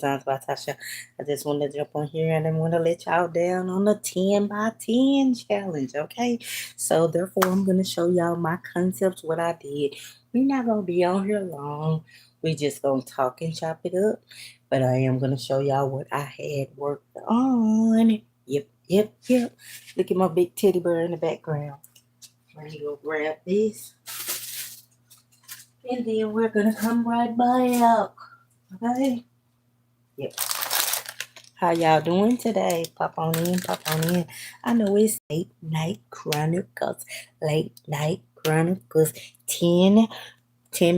Designs by Tasha. I just want to jump on here and I want to let y'all down on the 10 by 10 challenge, okay? So therefore, I'm going to show y'all my concepts, what I did. We're not going to be on here long. We just going to talk and chop it up. But I am going to show y'all what I had worked on. Yep. Look at my big teddy bear in the background. Let me go grab this. And then we're going to come right back. Okay? Yep. How y'all doing today? Pop on in, pop on in. I know it's late night chronicles. Late night chronicles. 10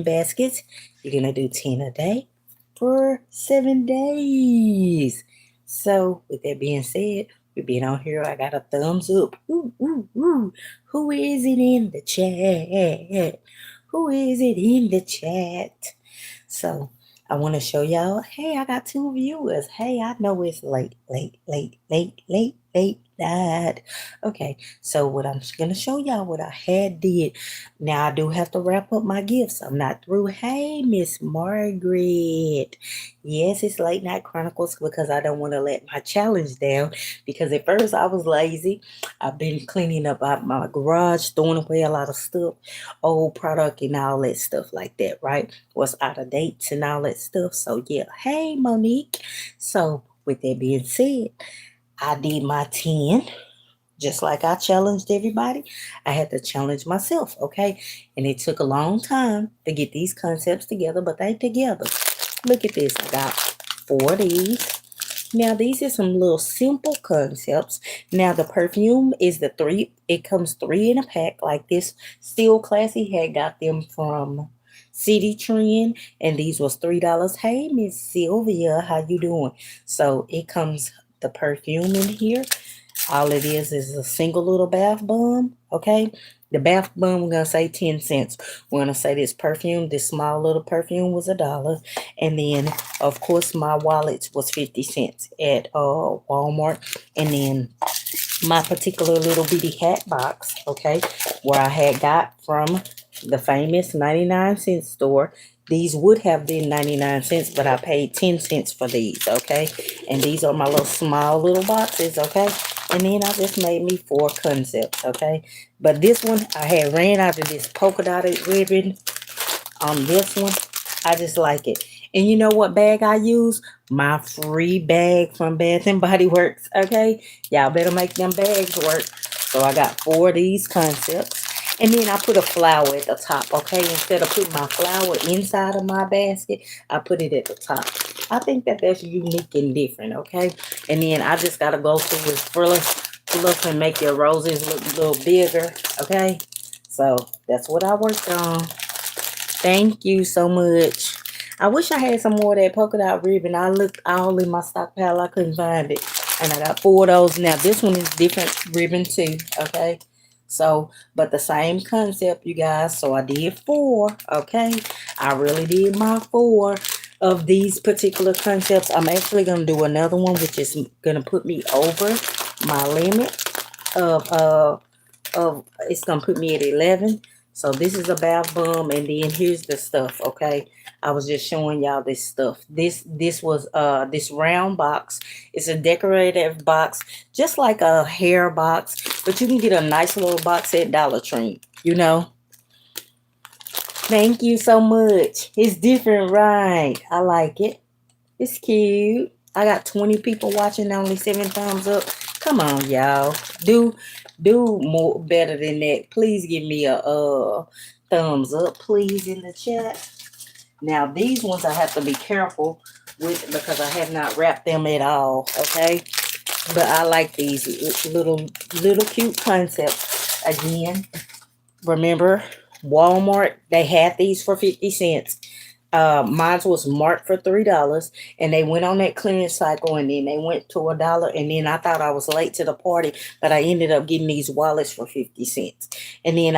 baskets. You're gonna do 10 a day for 7 days. So with that being said, we've been on here. I got a thumbs up. Ooh. Who is it in the chat? Who is it in the chat? So I want to show y'all. Hey, I got 2 viewers. Hey, I know it's late night. Okay, so what I'm gonna show y'all what I had did. Now I do have to wrap up my gifts. I'm not through. Hey, Miss Margaret. Yes, it's late night chronicles because I don't want to let my challenge down. Because at first I was lazy. I've been cleaning up out my garage, throwing away a lot of stuff, old product and all that stuff like that, right? What's out of dates and all that stuff. So yeah, hey Monique. So with that being said, I did my 10. Just like I challenged everybody, I had to challenge myself, okay? And it took a long time to get these concepts together, but they together. Look at this. I got 4 of these. Now, these are some little simple concepts. Now, the perfume is the 3. It comes 3 in a pack like this. Still Classy had got them from City Trend, and these was $3. Hey, Miss Sylvia, how you doing? So, it comes the perfume in here. All it is a single little bath bomb, okay? The bath bomb, we're going to say 10 cents. We're going to say this perfume, this small little perfume was $1. And then, of course, my wallet was 50 cents at Walmart. And then my particular little bitty hat box, okay, where I had got from the famous 99-cent store. These would have been 99 cents, but I paid 10 cents for these, okay? And these are my little small little boxes, okay? And then I just made me 4 concepts, okay? But this one, I had ran out of this polka dotted ribbon on this one. I just like it. And you know what bag I use? My free bag from Bath and Body Works, okay? Y'all better make them bags work. So I got 4 of these concepts. And then I put a flower at the top, okay? Instead of putting my flower inside of my basket, I put it at the top. I think that that's unique and different, okay? And then I just got to go through with fluff and make your roses look a little bigger, okay? So that's what I worked on. Thank you so much. I wish I had some more of that polka dot ribbon. I looked all in my stockpile. I couldn't find it. And I got 4 of those. Now, this one is different ribbon too, okay? So, but the same concept, you guys. So, I did 4, okay? I really did my 4 of these particular concepts. I'm actually going to do another one, which is going to put me over my limit of it's going to put me at 11. So this is a bath bomb, and then here's the stuff, okay? I was just showing y'all this stuff. This was this round box. It's a decorative box, just like a hair box, but you can get a nice little box at Dollar Tree, you know. Thank you so much. It's different, right? I like it. It's cute. I got 20 people watching, only 7 thumbs up. Come on, y'all. Do more better than that. Please give me a thumbs up, please, in the chat. Now, these ones I have to be careful with because I have not wrapped them at all, okay? But I like these little cute concepts. Again, remember, Walmart, they had these for 50 cents. Mine was marked for $3, and they went on that clearance cycle, and then they went to $1, and then I thought I was late to the party, but I ended up getting these wallets for 50 cents. And then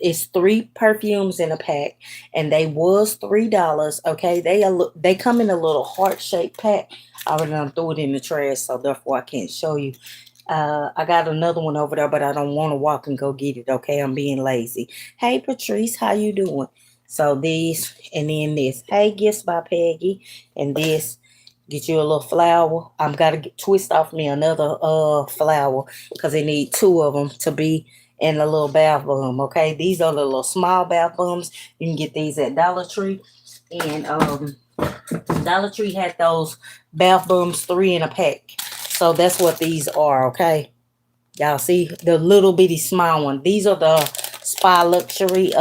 it's 3 perfumes in a pack, and they was $3. Okay, they come in a little heart-shaped pack. I already done threw it in the trash, so therefore I can't show you. I got another one over there, but I don't want to walk and go get it. Okay, I'm being lazy. Hey Patrice, how you doing? So these, and then this. Hey, Gifts by Peggy, and this. Get you a little flour. I'm gotta twist off me another flour because they need two of them to be in a little bath bomb. Okay, these are the little small bath bombs. You can get these at Dollar Tree, and Dollar Tree had those bath bombs 3 in a pack. So that's what these are. Okay, y'all see the little bitty small one. These are the Spa Luxury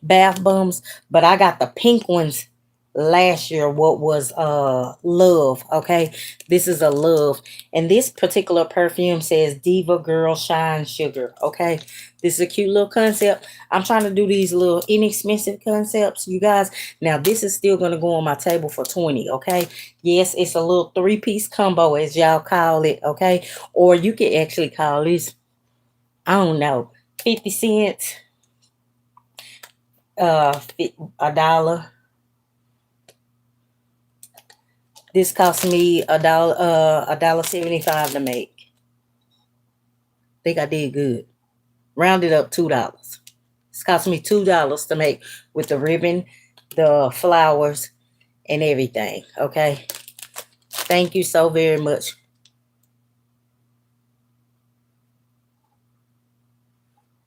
bath bombs, but I got the pink ones last year. What was Love. Okay, this is a Love, and this particular perfume says Diva Girl Shine Sugar. Okay, this is a cute little concept. I'm trying to do these little inexpensive concepts, you guys. Now this is still going to go on my table for 20. Okay, yes, it's a little 3-piece combo, as y'all call it. Okay, or you can actually call this, I don't know, 50 cents, a dollar. This cost me $1.75 to make. Think I did good. Rounded up $2. It's cost me $2 to make with the ribbon, the flowers, and everything. Okay. Thank you so very much.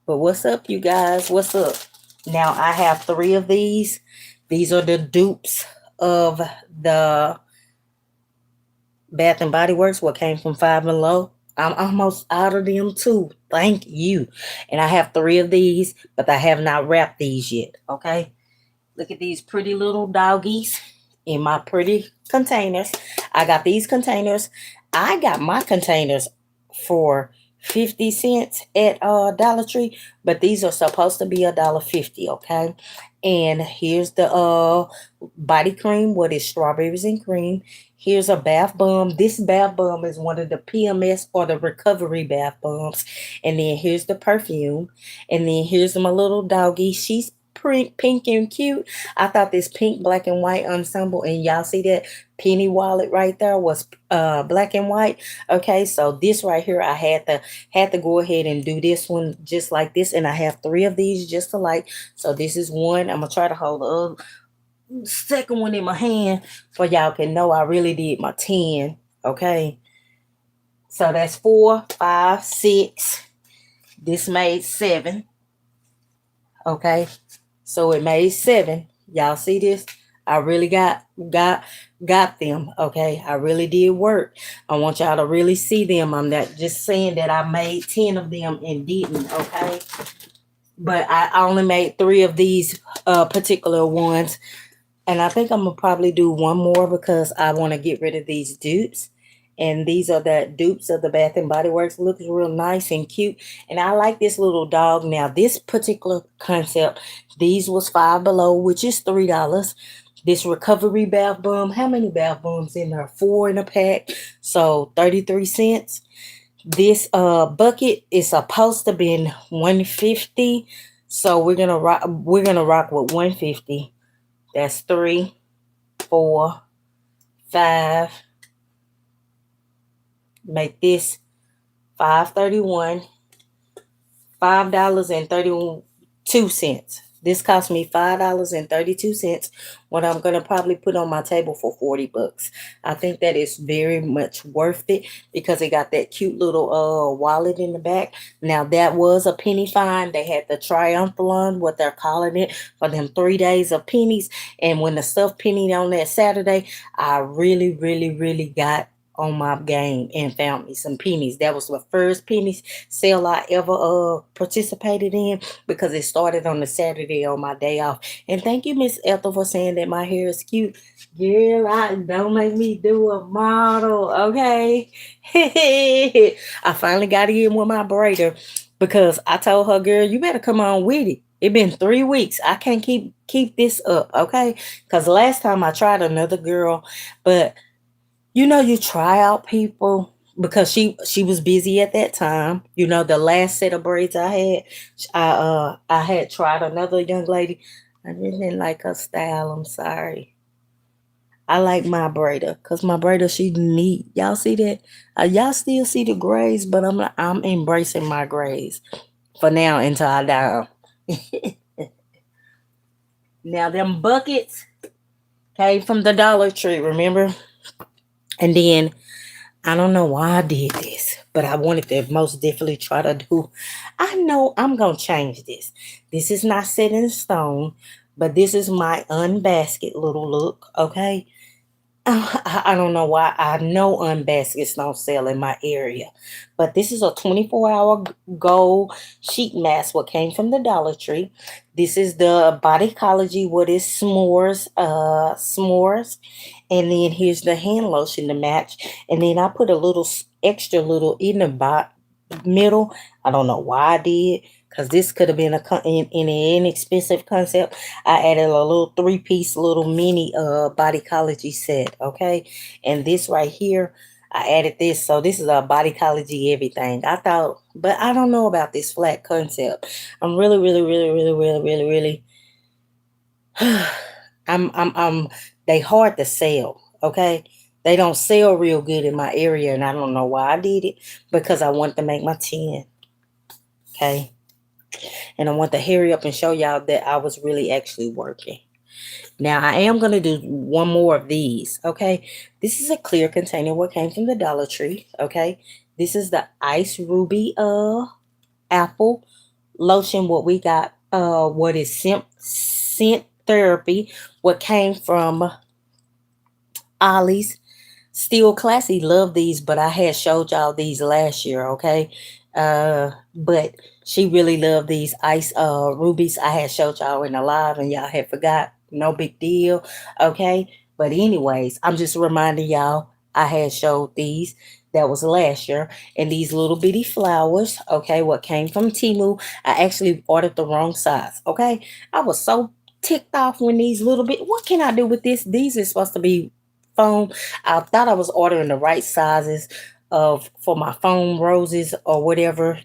But what's up, you guys? What's up? Now I have 3 of these. These are the dupes of the Bath and Body Works, what came from Five Below. I'm almost out of them too. Thank you. And I have 3 of these, but I have not wrapped these yet. Okay. Look at these pretty little doggies in my pretty containers. I got these containers. I got my containers for 50 cents at Dollar Tree, but these are supposed to be $1.50. Okay. And here's the body cream, what is strawberries and cream. Here's a bath bomb. This bath bomb is one of the PMS or the recovery bath bombs. And then here's the perfume. And then here's my little doggy. She's pink and cute. I thought this pink, black, and white ensemble, and y'all see that penny wallet right there was black and white. Okay, so this right here, I had to go ahead and do this one just like this, and I have 3 of these just alike. So this is one. I'm gonna try to hold the other second one in my hand for y'all can know I really did my 10. Okay, so that's 4, 5, 6. This made 7. Okay, so it made 7. Y'all see this? I really got them. Okay, I really did work. I want y'all to really see them. I'm not just saying that I made 10 of them and didn't. Okay, but I only made 3 of these particular ones. And I think I'm going to probably do one more because I want to get rid of these dupes. And these are the dupes of the Bath and Body Works. Looks real nice and cute. And I like this little dog. Now, this particular concept, these was Five Below, which is $3. This recovery bath bomb. How many bath bombs in there? 4 in a pack. So 33 cents. This bucket is supposed to be 150. So we're gonna rock with 150. That's 3, 4, 5. Make this $5.31. $5.32. This cost me $5.32. What I'm gonna probably put on my table for $40. I think that is very much worth it because it got that cute little wallet in the back. Now that was a penny fine. They had the triumphalon, what they're calling it, for them 3 days of pennies. And when the stuff pennied on that Saturday, I really got on my game and found me some pennies. That was the first pennies sale I ever participated in because it started on the Saturday on my day off. And thank you, Miss Ethel, for saying that my hair is cute. Girl, don't make me do a model, okay? I finally got in with my braider because I told her, girl, you better come on with it. It been 3 weeks. I can't keep this up, okay? Because last time I tried another girl, but you try out people because she was busy at that time. The last set of braids I had, I had tried another young lady. I didn't like her style. I'm sorry. I like my braider because my braider she neat. Y'all see that? Y'all still see the grays, but I'm embracing my grays for now until I die. Now them buckets came from the Dollar Tree. Remember? And then I don't know why I did this, but I wanted to most definitely try to do. I know I'm gonna change this. This is not set in stone, but this is my unbasket little look. Okay, I don't know why. I know unbaskets don't sell in my area, but this is a 24-hour gold sheet mask. What came from the Dollar Tree. This is the Bodycology. What is s'mores? S'mores, and then here's the hand lotion to match. And then I put a little extra little in the middle. I don't know why I did. Cause this could have been in an inexpensive concept. I added a little 3-piece little mini Bodycology set, okay? And this right here, I added this. So this is a Bodycology everything. I thought, but I don't know about this flat concept. I'm really, really, really, really, really, really, really I'm they hard to sell, okay? They don't sell real good in my area, and I don't know why I did it, because I wanted to make my 10, okay? And I want to hurry up and show y'all that I was really actually working. Now I am gonna do one more of these. Okay, this is a clear container. What came from the Dollar Tree. Okay, this is the Ice Ruby apple lotion. What we got? What is scent therapy? What came from Ollie's. Still classy. Love these, but I had showed y'all these last year, okay? But she really loved these ice rubies. I had showed y'all in the live and y'all had forgot. No big deal, okay? But anyways, I'm just reminding y'all I had showed these. That was last year. And these little bitty flowers, okay, what came from Timu. I actually ordered the wrong size, okay? I was so ticked off when these little bit, what can I do with this? These are supposed to be foam. I thought I was ordering the right sizes of for my foam roses or whatever,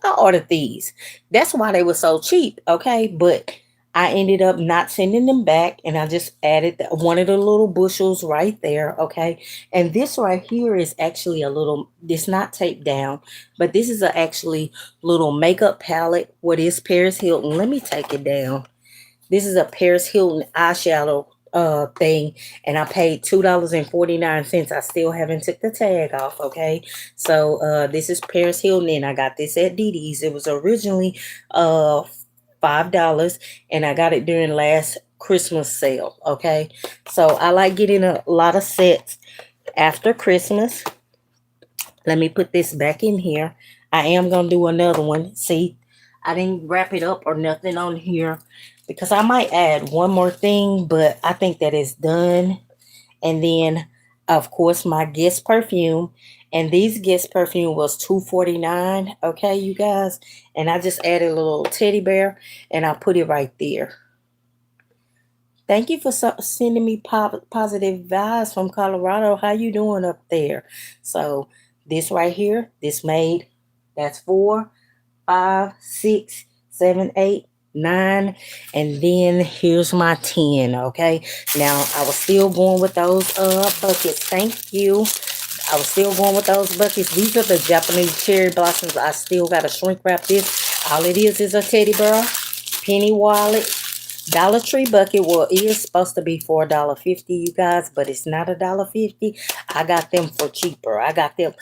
I ordered these. That's why they were so cheap, okay? But I ended up not sending them back, and I just added one of the little bushels right there, okay? And this right here is actually a little, it's not taped down, but this is a actually little makeup palette. What is Paris Hilton? Let me take it down. This is a Paris Hilton eyeshadow thing, and I paid $2.49. I still haven't took the tag off, okay? So this is Paris Hilton, and I got this at Dee Dee's. It was originally uh $5, and I got it during last Christmas sale, okay? So I like getting a lot of sets after Christmas. Let me put this back in here. I am going to do another one. See, I didn't wrap it up or nothing on here because I might add one more thing, but I think that is done. And then, of course, my Guess perfume. And these Guess perfume was $2.49. Okay, you guys. And I just added a little teddy bear and I put it right there. Thank you for sending me positive vibes from Colorado. How you doing up there? So this right here, this made, that's 4, 5, 6, 7, 8, 9, and then here's my 10. Okay, now I was still going with those buckets. Thank you. I was still going with those buckets. These are the Japanese cherry blossoms. I still got to shrink wrap this. All it is a teddy bear, penny wallet, Dollar Tree bucket. Well, it is supposed to be for $1.50, you guys, but it's not $1.50. I got them for cheaper. I got them.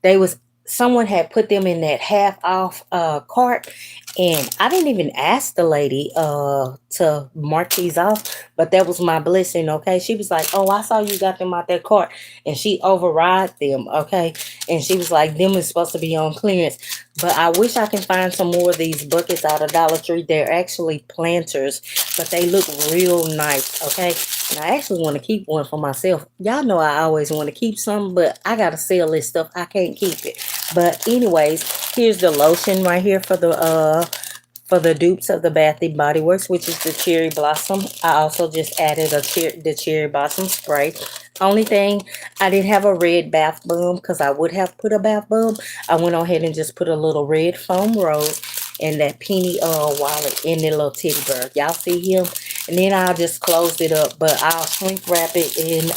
They was Someone had put them in that half off cart, and I didn't even ask the lady to mark these off, but that was my blessing. Okay, she was like, "Oh, I saw you got them out that cart," and she override them. Okay, and she was like, "Them is supposed to be on clearance." But I wish I can find some more of these buckets out of Dollar Tree. They're actually planters, but they look real nice. Okay, and I actually want to keep one for myself. Y'all know I always want to keep some, but I gotta sell this stuff. I can't keep it. But anyways, here's the lotion right here for the dupes of the Bath and Body Works, which is the cherry blossom. I also just added the cherry blossom spray. Only thing, I didn't have a red bath bomb because I would have put a bath bomb. I went on ahead and just put a little red foam rose and that penny wallet in the little teddy bear. Y'all see him? And then I'll just close it up, but I'll shrink wrap it and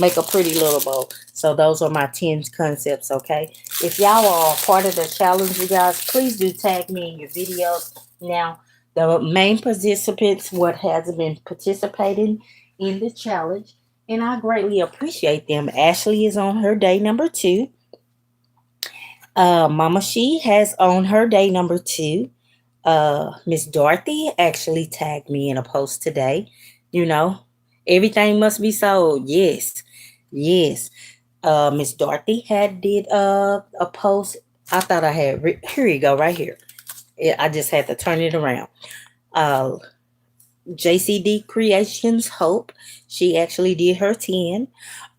make a pretty little bow. So those are my 10 concepts, okay? If y'all are part of the challenge, you guys, please do tag me in your videos. Now, the main participants, what has been participating in the challenge, and I greatly appreciate them. Ashley is on her day number 2. Mama She has on her day number 2. Miss Dorothy actually tagged me in a post today. You know, everything must be sold. Yes, yes. Miss Dorothy had did a post. I thought I had. Here you go, right here. I just had to turn it around. Uh, JCD Creations Hope. She actually did her 10.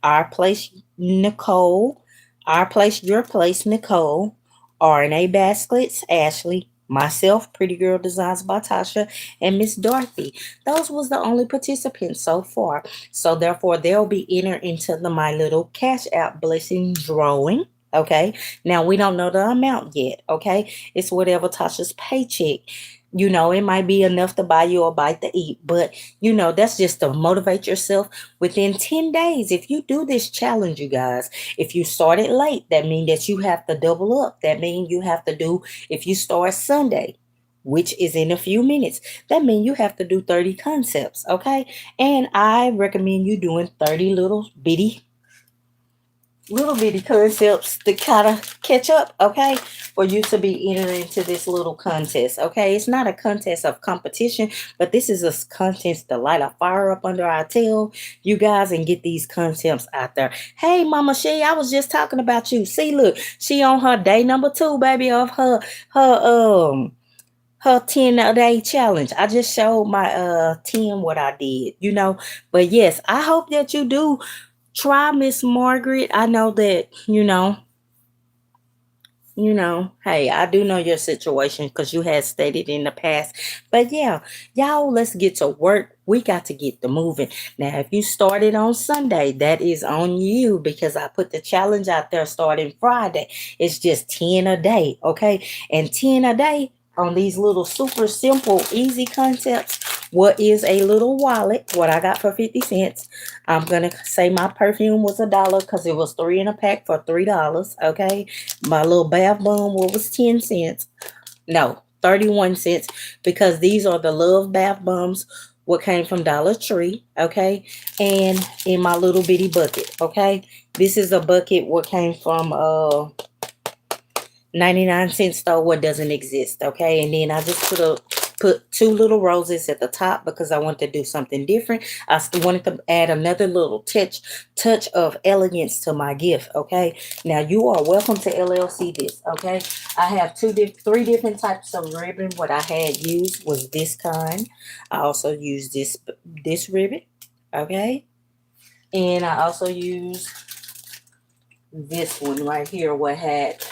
Our Place Nicole. Our Place Your Place Nicole. RNA Baskets Ashley. Myself, Purrdy Gurl Designs by Tasha, and Miss Dorothy. Those was the only participants so far. So therefore, they'll be entered into the My Little Cash App Blessing drawing. Okay. Now we don't know the amount yet. Okay. It's whatever Tasha's paycheck. It might be enough to buy you a bite to eat, but that's just to motivate yourself within 10 days. If you do this challenge, you guys, if you started late, that means that you have to double up. That means you have to do, if you start Sunday, which is in a few minutes, that means you have to do 30 concepts, okay? And I recommend you doing 30 little bitty concepts to kind of catch up, okay? For you to be entering into this little contest, okay? It's not a contest of competition, but this is a contest to light a fire up under our tail, you guys, and get these concepts out there. Hey, Mama She, I was just talking about you. See, look, she on her day number 2, baby, of her 10 a day challenge. I just showed my 10 what I did. But yes, I hope that you do try Miss Margaret. I know that, hey, I do know your situation because you had stated in the past. But yeah, y'all, let's get to work. We got to get the moving. Now, if you started on Sunday, that is on you because I put the challenge out there starting Friday. It's just 10 a day, okay? And 10 a day on these little super simple, easy concepts. What is a little wallet? What I got for 50 cents. I'm going to say my perfume was $1 because it was 3 in a pack for $3, okay? My little bath bomb, what was 10 cents? No, 31 cents because these are the Love Bath Bombs, what came from Dollar Tree, okay? And in my little bitty bucket, okay? This is a bucket what came from 99-cent store what doesn't exist, okay? And then I just put 2 little roses at the top because I wanted to do something different. I still wanted to add another little touch of elegance to my gift, okay? Now you are welcome to LLC this, okay? I have 3 different types of ribbon. What I had used was this kind. I also used this ribbon, okay? And I also used this one right here, what had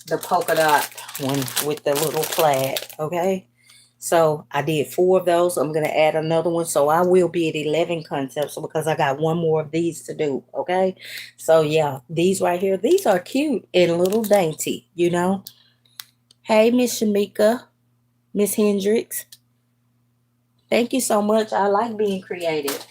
the polka dot one with the little plaid, okay? So I did 4 of those. I'm going to add another one. So I will be at 11 concepts because I got 1 more of these to do, okay? So yeah, these right here, these are cute and a little dainty. Hey, Miss Shamika, Miss Hendricks, thank you so much. I like being creative.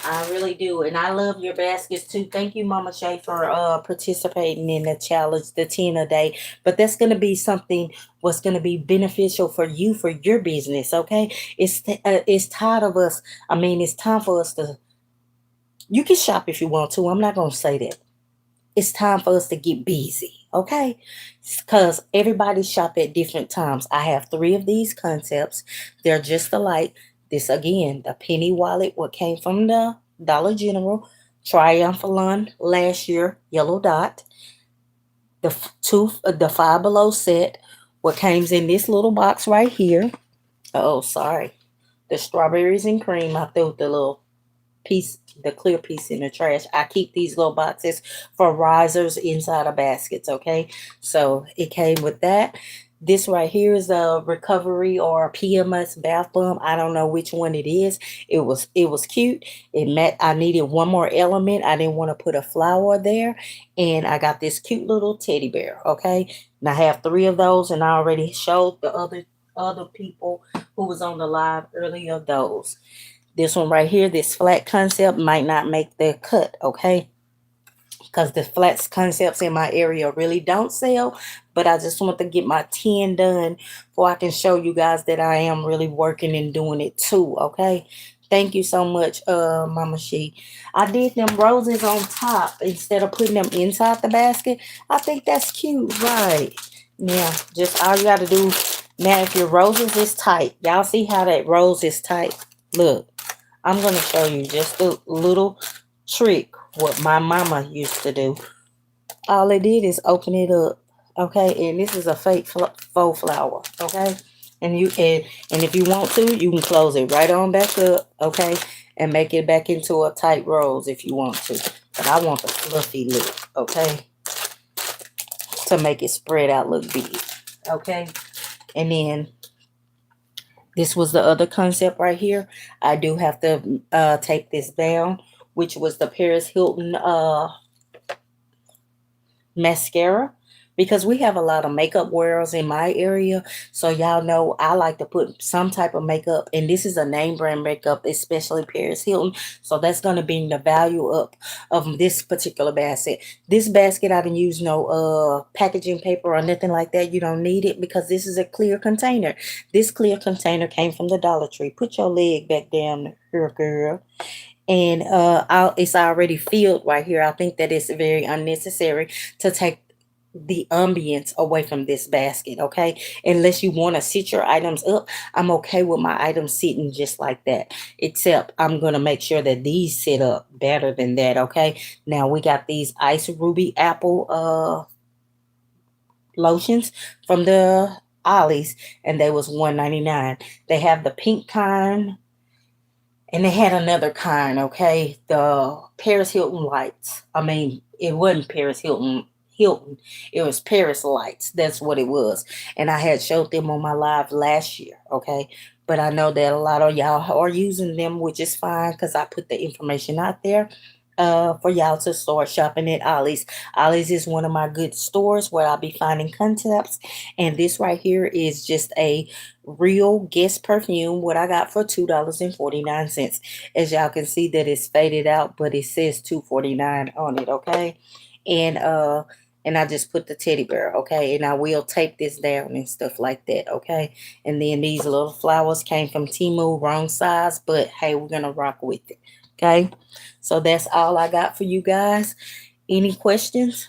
I really do. And I love your baskets too. Thank you, Mama Shay, for participating in the challenge, the 10 a day. But that's going to be something what's going to be beneficial for you, for your business, okay? It's tired of us. I mean, it's time for us to, you can shop if you want to. I'm not going to say that. It's time for us to get busy, okay? Because everybody shop at different times. I have 3 of these concepts. They're just alike. This again, the penny wallet, what came from the Dollar General, Triumphalon last year, yellow dot. The Five Below set, what came in this little box right here. Oh, sorry. The strawberries and cream. I threw the little piece, the clear piece in the trash. I keep these little boxes for risers inside of baskets, okay? So it came with that. This right here is a recovery or a PMS bath bomb. I don't know which one it is. It was cute. I needed one more element. I didn't want to put a flower there. And I got this cute little teddy bear, okay? And I have 3 of those, and I already showed the other people who was on the live earlier those. This one right here, this flat concept might not make the cut, okay? Because the flats concepts in my area really don't sell. But I just want to get my 10 done before I can show you guys that I am really working and doing it too, okay? Thank you so much, Mama She. I did them roses on top instead of putting them inside the basket. I think that's cute, right? Now, just all you got to do now, if your roses is tight, y'all see how that rose is tight? Look, I'm gonna show you just a little trick what my mama used to do. All it did is open it up, okay? And this is a fake faux flower, okay? And if you want to, you can close it right on back up, okay? And make it back into a tight rose if you want to. But I want the fluffy look, okay? To make it spread out look big, okay? And then this was the other concept right here. I do have to take this down, which was the Paris Hilton mascara, because we have a lot of makeup wearers in my area. So y'all know I like to put some type of makeup, and this is a name brand makeup, especially Paris Hilton. So that's going to bring the value up of this particular basket. This basket, I didn't use no packaging paper or nothing like that. You don't need it because this is a clear container. This clear container came from the Dollar Tree. Put your leg back down here, girl. And it's already filled right here. I think that it's very unnecessary to take the ambience away from this basket, okay? Unless you want to sit your items up, I'm okay with my items sitting just like that. Except I'm going to make sure that these sit up better than that, okay? Now we got these Ice Ruby Apple lotions from the Ollie's, and they was $1.99. They have the pink kind, and they had another kind, okay? The Paris Hilton lights. I mean, it wasn't Paris Hilton. It was Paris lights. That's what it was. And I had showed them on my live last year, okay? But I know that a lot of y'all are using them, which is fine because I put the information out there for y'all to start shopping at Ollie's. Ollie's is one of my good stores where I'll be finding concepts. And this right here is just a real Guess perfume, what I got for $2.49. As y'all can see that it's faded out, but it says $2.49 on it, okay? And I just put the teddy bear, okay? And I will tape this down and stuff like that, okay? And then these little flowers came from Temu, wrong size, but hey, we're gonna rock with it, okay? So that's all I got for you guys. Any questions?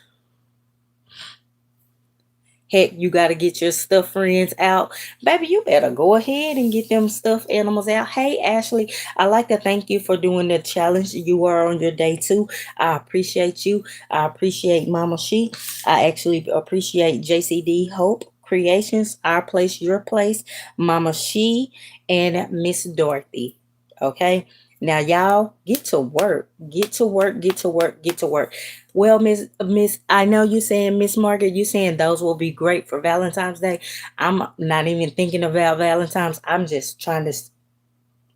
Heck, you got to get your stuffed friends out. Baby, you better go ahead and get them stuffed animals out. Hey, Ashley, I'd like to thank you for doing the challenge. You are on your day 2. I appreciate you. I appreciate Mama She. I actually appreciate JCD Hope Creations, Our Place, Your Place, Mama She, and Miss Dorothy. Okay? Now, y'all, get to work. Get to work, get to work, get to work. Well, Miss, I know you saying, Miss Margaret, you saying those will be great for Valentine's Day. I'm not even thinking about Valentine's. I'm just trying to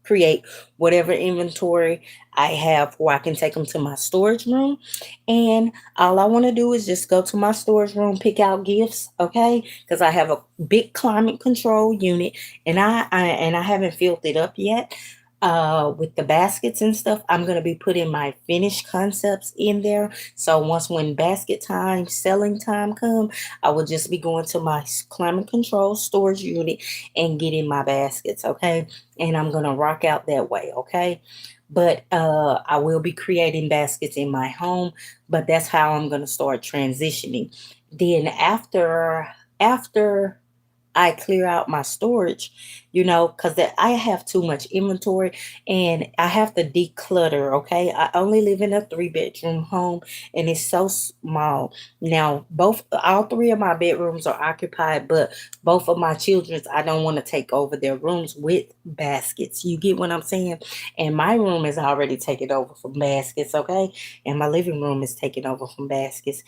create whatever inventory I have where I can take them to my storage room. And all I want to do is just go to my storage room, pick out gifts, okay? Because I have a big climate control unit, and I haven't filled it up yet. With the baskets and stuff, I'm gonna be putting my finished concepts in there. So once when basket time, selling time come, I will just be going to my climate control storage unit and getting my baskets, okay? And I'm gonna rock out that way, okay? But I will be creating baskets in my home, but that's how I'm gonna start transitioning. Then after I clear out my storage, because I have too much inventory and I have to declutter. Okay. I only live in a 3-bedroom home and it's so small. Now, all 3 of my bedrooms are occupied, but both of my children's, I don't want to take over their rooms with baskets. You get what I'm saying? And my room is already taken over from baskets. Okay. And my living room is taken over from baskets.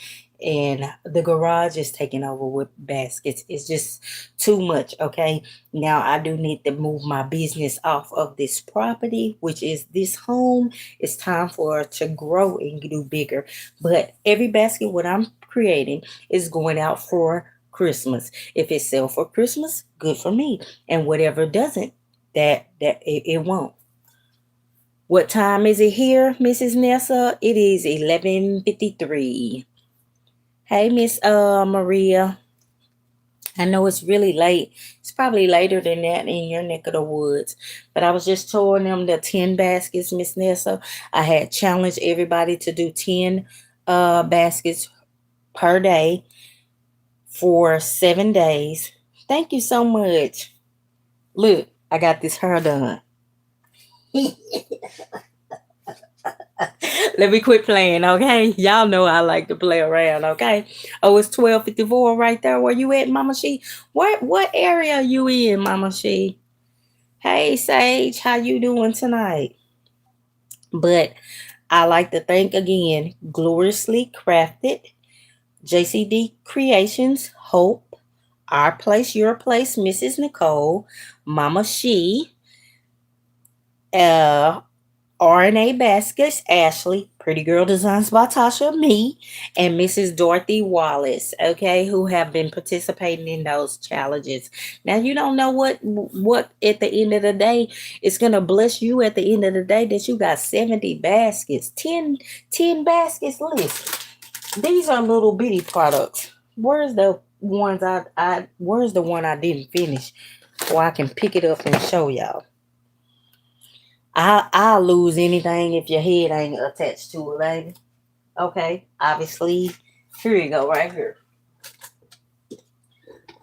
And the garage is taken over with baskets. It's just too much, okay? Now I do need to move my business off of this property, which is this home. It's time for it to grow and do bigger. But every basket what I'm creating is going out for Christmas. If it sells for Christmas, good for me. And whatever doesn't, it won't. What time is it here, Mrs. Nessa? It is 11:53. Hey, Miss Maria. I know it's really late. It's probably later than that in your neck of the woods. But I was just showing them the 10 baskets, Miss Nessa. I had challenged everybody to do 10 baskets per day for 7 days. Thank you so much. Look, I got this hair done. Let me quit playing, okay? Y'all know I like to play around, okay? Oh, it's 12:54 right there. Where you at, Mama She? What area you in, Mama She? Hey Sage, how you doing tonight? But I like to thank again Gloriously Crafted, JCD Creations, Hope, Our Place, Your Place, Mrs. Nicole, Mama She, uh, RNA Baskets, Ashley, Purrdy Gurl Designs by Tasha, me, and Mrs. Dorothy Wallace, okay, who have been participating in those challenges. Now you don't know what at the end of the day it's gonna bless you at the end of the day that you got 70 baskets, 10 baskets. Listen, these are little bitty products. Where's the ones I where's the one I didn't finish so I can pick it up and show y'all? I'll lose anything if your head ain't attached to it, baby. Okay, obviously, here you go, right here.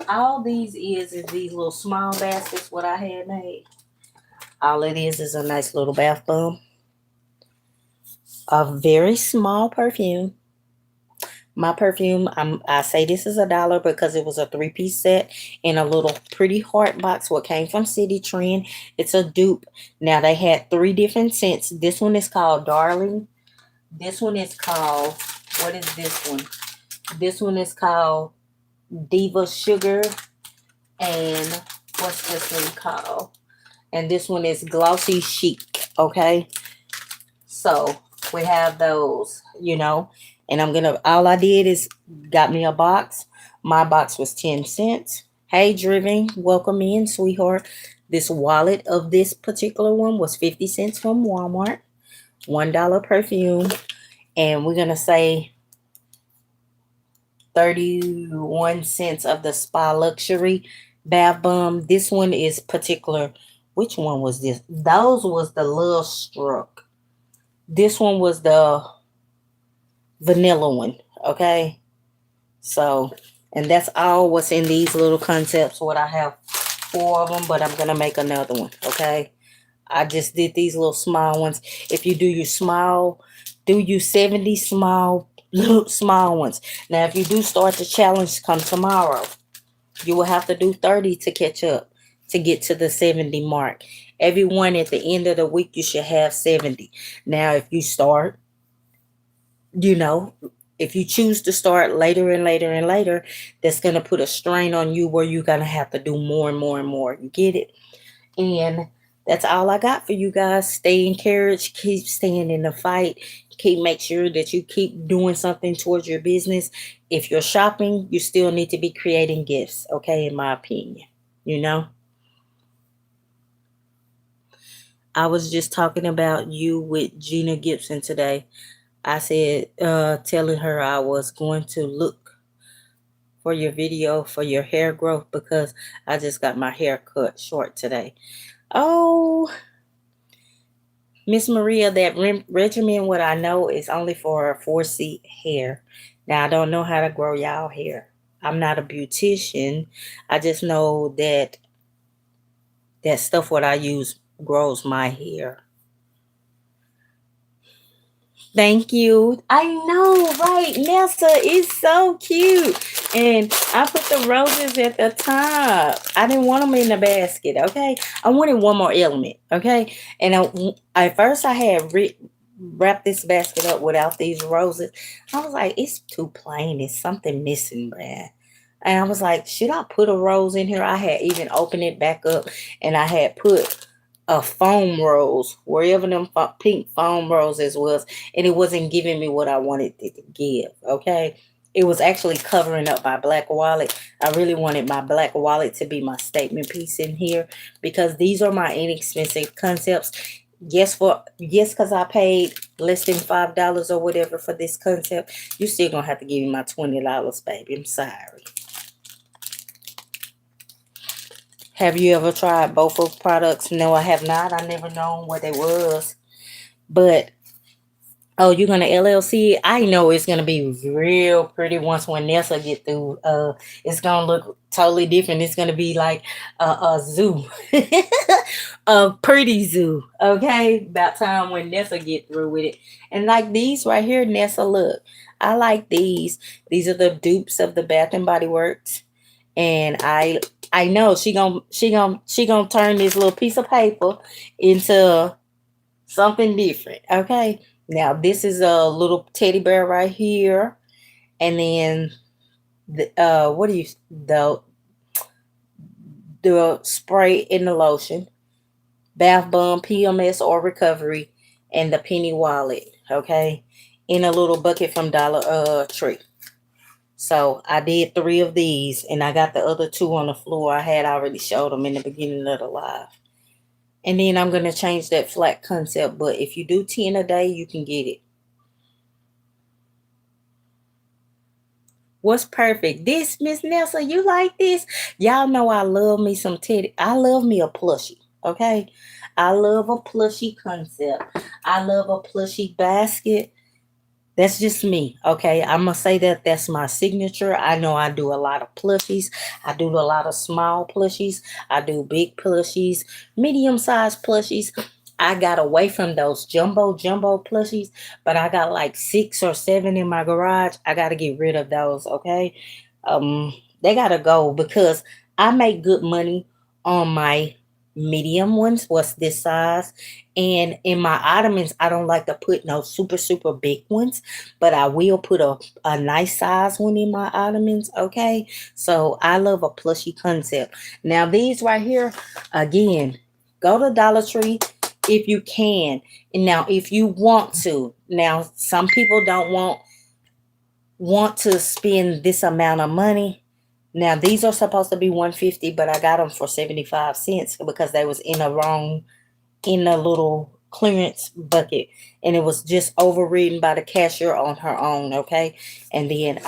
All these is these little small baskets. What I had made. All it is a nice little bath bomb, a very small perfume. My perfume, I say this is $1 because it was a 3-piece set in a little pretty heart box. What came from City Trend. It's a dupe. Now they had 3 different scents. This one is called Darling. This one is called, what is this one? This one is called Diva Sugar. And what's this one called? And this one is Glossy Chic. Okay. So we have those, And all I did is got me a box. My box was 10 cents. Hey, Driven, welcome in, sweetheart. This wallet of this particular one was 50 cents from Walmart. $1 perfume. And we're going to say 31 cents of the Spa Luxury Bath Bomb. This one is particular. Which one was this? Those was the Love Struck. This one was the vanilla one. Okay. So, and that's all what's in these little concepts. What I have 4 of them, but I'm going to make another one. Okay. I just did these little small ones. If you do your small, do you 70 small ones. Now, if you do start the challenge come tomorrow, you will have to do 30 to catch up to get to the 70 mark. Everyone at the end of the week, you should have 70. Now, if you start, if you choose to start later and later and later, that's going to put a strain on you where you're going to have to do more and more and more. You get it? And that's all I got for you guys. Stay encouraged. Keep staying in the fight. Make sure that you keep doing something towards your business. If you're shopping, you still need to be creating gifts, okay, in my opinion. I was just talking about you with Gina Gibson today. I said, telling her I was going to look for your video for your hair growth because I just got my hair cut short today. Oh, Miss Maria, that regimen, what I know, is only for 4C hair. Now, I don't know how to grow y'all hair. I'm not a beautician. I just know that stuff what I use grows my hair. Thank you. I know, right? Nessa is so cute. And I put the roses at the top. I didn't want them in the basket, okay? I wanted one more element, okay? And at first I had wrapped this basket up without these roses. I was like, it's too plain. It's something missing, man. And I was like, should I put a rose in here? I had even opened it back up and I had put a foam rose, wherever them pink foam roses was, and it wasn't giving me what I wanted it to give, okay? It was actually covering up my black wallet. I really wanted my black wallet to be my statement piece in here because these are my inexpensive concepts. Yes, because I paid less than $5 or whatever for this concept, you still gonna have to give me my $20, baby. I'm sorry. Have you ever tried both of products? No, I have not. I never known what they was. But oh, you're gonna LLC? I know it's gonna be real pretty once when Nessa get through. It's gonna look totally different. It's gonna be like a zoo, a pretty zoo. Okay, about time when Nessa get through with it. And like these right here, Nessa, look, I like these. These are the dupes of the Bath and Body Works, and I know she gonna turn this little piece of paper into something different. Okay. Now this is a little teddy bear right here, and then what do you the spray in the lotion, bath bomb, PMS or recovery, and the penny wallet. Okay, in a little bucket from Dollar Tree. So I did 3 of these, and I got the other 2 on the floor. I had already showed them in the beginning of the live. And then I'm gonna change that flat concept. But if you do 10 a day, you can get it. What's perfect? This, Miss Nelson, you like this? Y'all know I love me some teddy. I love me a plushie. Okay. I love a plushie concept. I love a plushie basket. That's just me. Okay. I'm going to say that that's my signature. I know I do a lot of plushies. I do a lot of small plushies. I do big plushies, medium sized plushies. I got away from those jumbo plushies, but I got like 6 or 7 in my garage. I got to get rid of those. Okay. They got to go because I make good money on my medium ones. What's this size? And in my ottomans, I don't like to put no super big ones, but I will put a nice size one in my ottomans. Okay. So I love a plushy concept. Now, these right here, again, go to Dollar Tree if you can. And now, if you want to, now some people don't want to spend this amount of money. Now these are supposed to be 150, but I got them for 75 cents because they was in a little clearance bucket, and it was just overridden by the cashier on her own. Okay. And then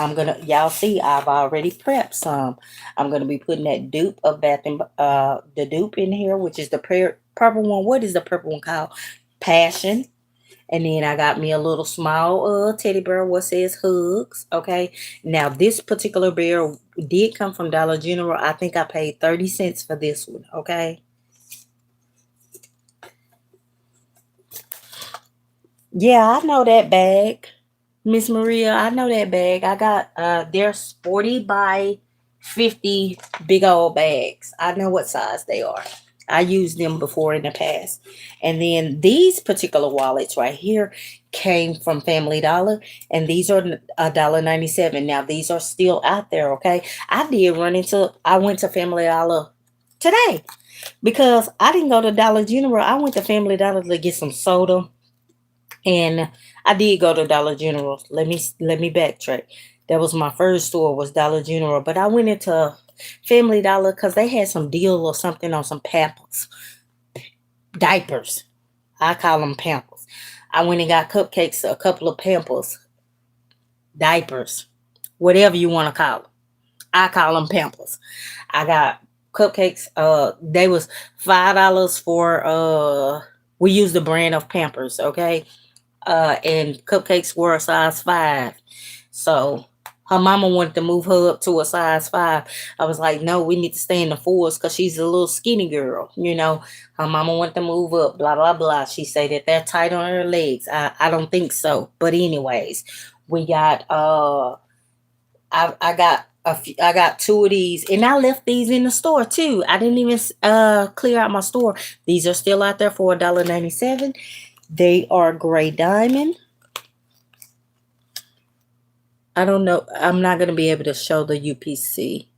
y'all see I've already prepped some. I'm gonna be putting that dupe of Bath and the dupe in here, which is the purple one. What is the purple one called? Passion. And then I got me a little small teddy bear what says hugs. Okay. Now this particular bear did come from Dollar General. I think I paid 30 cents for this one. Okay. Yeah, I know that bag. Miss Maria, I know that bag. I got they're 40 by 50 big old bags. I know what size they are. I used them before in the past. And then these particular wallets right here came from Family Dollar, and these are $1.97. Now these are still out there, okay? I went to Family Dollar today because I didn't go to Dollar General. I went to Family Dollar to get some soda, and I did go to Dollar General. Let me backtrack. That was my first store was Dollar General, but I went into Family Dollar because they had some deal or something on some Pampers, diapers. I call them Pampers. I went and got cupcakes, a couple of Pampers, diapers, whatever you want to call them. I call them Pampers. I got cupcakes. They was $5 for. We use the brand of Pampers. Okay. And cupcakes were a size 5. So her mama wanted to move her up to a size 5. I was like, no, we need to stay in the 4s because she's a little skinny girl. Her mama wanted to move up, blah, blah, blah. She said that they're tight on her legs. I don't think so. But anyways, we got, I got I got 2 of these, and I left these in the store too. I didn't even clear out my store. These are still out there for $1.97. They are gray diamond. I don't know. I'm not going to be able to show the UPC.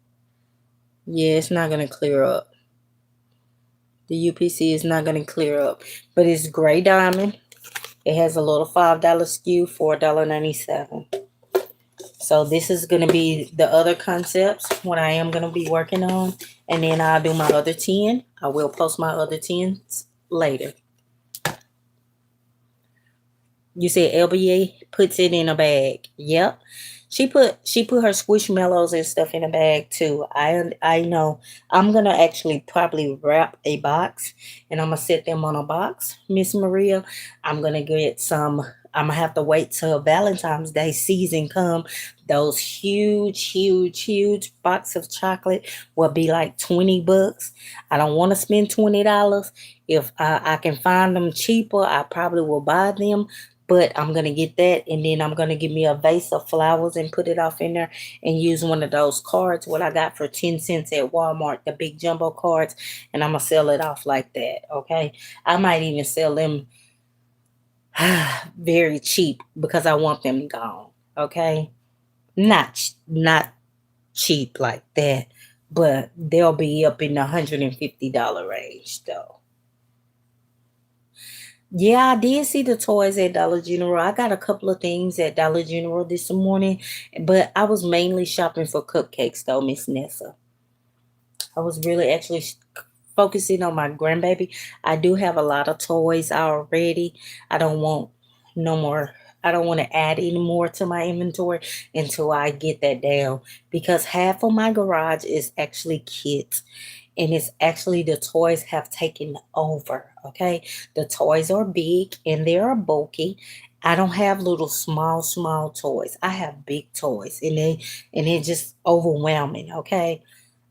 Yeah, it's not going to clear up. The UPC is not going to clear up. But it's gray diamond. It has a little $5 SKU for $1.97. So this is going to be the other concepts, what I am going to be working on. And then I'll do my other 10. I will post my other 10s later. You said LBA puts it in a bag. Yep. She put her squishmallows and stuff in a bag too. I know. I'm gonna actually probably wrap a box and I'm gonna set them on a box, Miss Maria. I'm gonna get some. I'm gonna have to wait till Valentine's Day season come. Those huge, huge, huge box of chocolate will be like $20. I don't want to spend $20. If I can find them cheaper, I probably will buy them. But I'm gonna get that, and then I'm gonna give me a vase of flowers and put it off in there, and use one of those cards what I got for 10 cents at Walmart, the big jumbo cards, and I'm gonna sell it off like that. Okay, I might even sell them very cheap because I want them gone. Okay, not cheap like that, but they'll be up in the $150 range though. Yeah, I did see the toys at Dollar General. I got a couple of things at Dollar General this morning, but I was mainly shopping for cupcakes though, Miss Nessa. I was really actually focusing on my grandbaby. I do have a lot of toys already. I don't want no more. I don't want to add any more to my inventory until I get that down, because half of my garage is actually kids, and it's actually the toys have taken over. Okay, the toys are big and they are bulky. I don't have little small toys. I have big toys, and they're just overwhelming. Okay,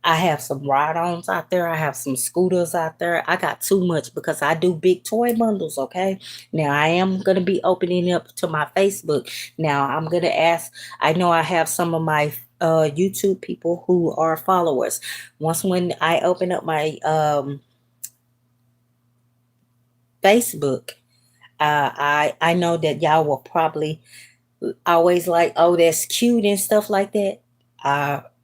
I have some ride-ons out there. I have some scooters out there. I got too much because I do big toy bundles, okay? Now I am gonna be opening up to my Facebook. Now I'm gonna ask, I know I have some of my YouTube people who are followers. Once when I open up my Facebook, I know that y'all will probably always like, oh, that's cute and stuff like that.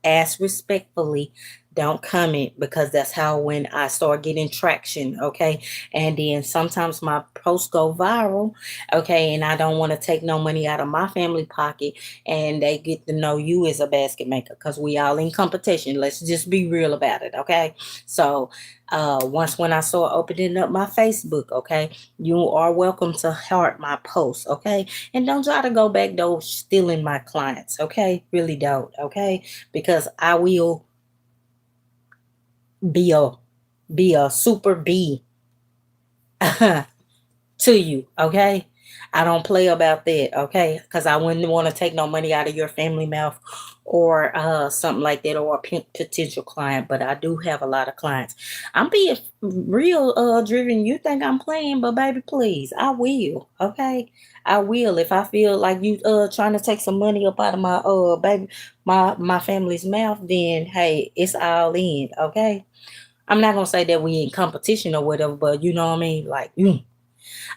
Ask respectfully. Don't comment, because that's how when I start getting traction, okay? And then sometimes my posts go viral, okay? And I don't want to take no money out of my family pocket, and they get to know you as a basket maker, because we all in competition. Let's just be real about it, okay? So once when I start opening up my Facebook, okay, you are welcome to heart my posts, okay? And don't try to go back though stealing my clients, okay? Really don't, okay? Because I will be a super B to you, okay? I don't play about that, okay? Because I wouldn't want to take no money out of your family mouth, or something like that, or a potential client. But I do have a lot of clients. I'm being real driven. You think I'm playing, but baby, please, I will, okay? I will. If I feel like you trying to take some money up out of my baby, my family's mouth, then hey, it's all in, okay? I'm not gonna say that we in competition or whatever, but you know what I mean? Like,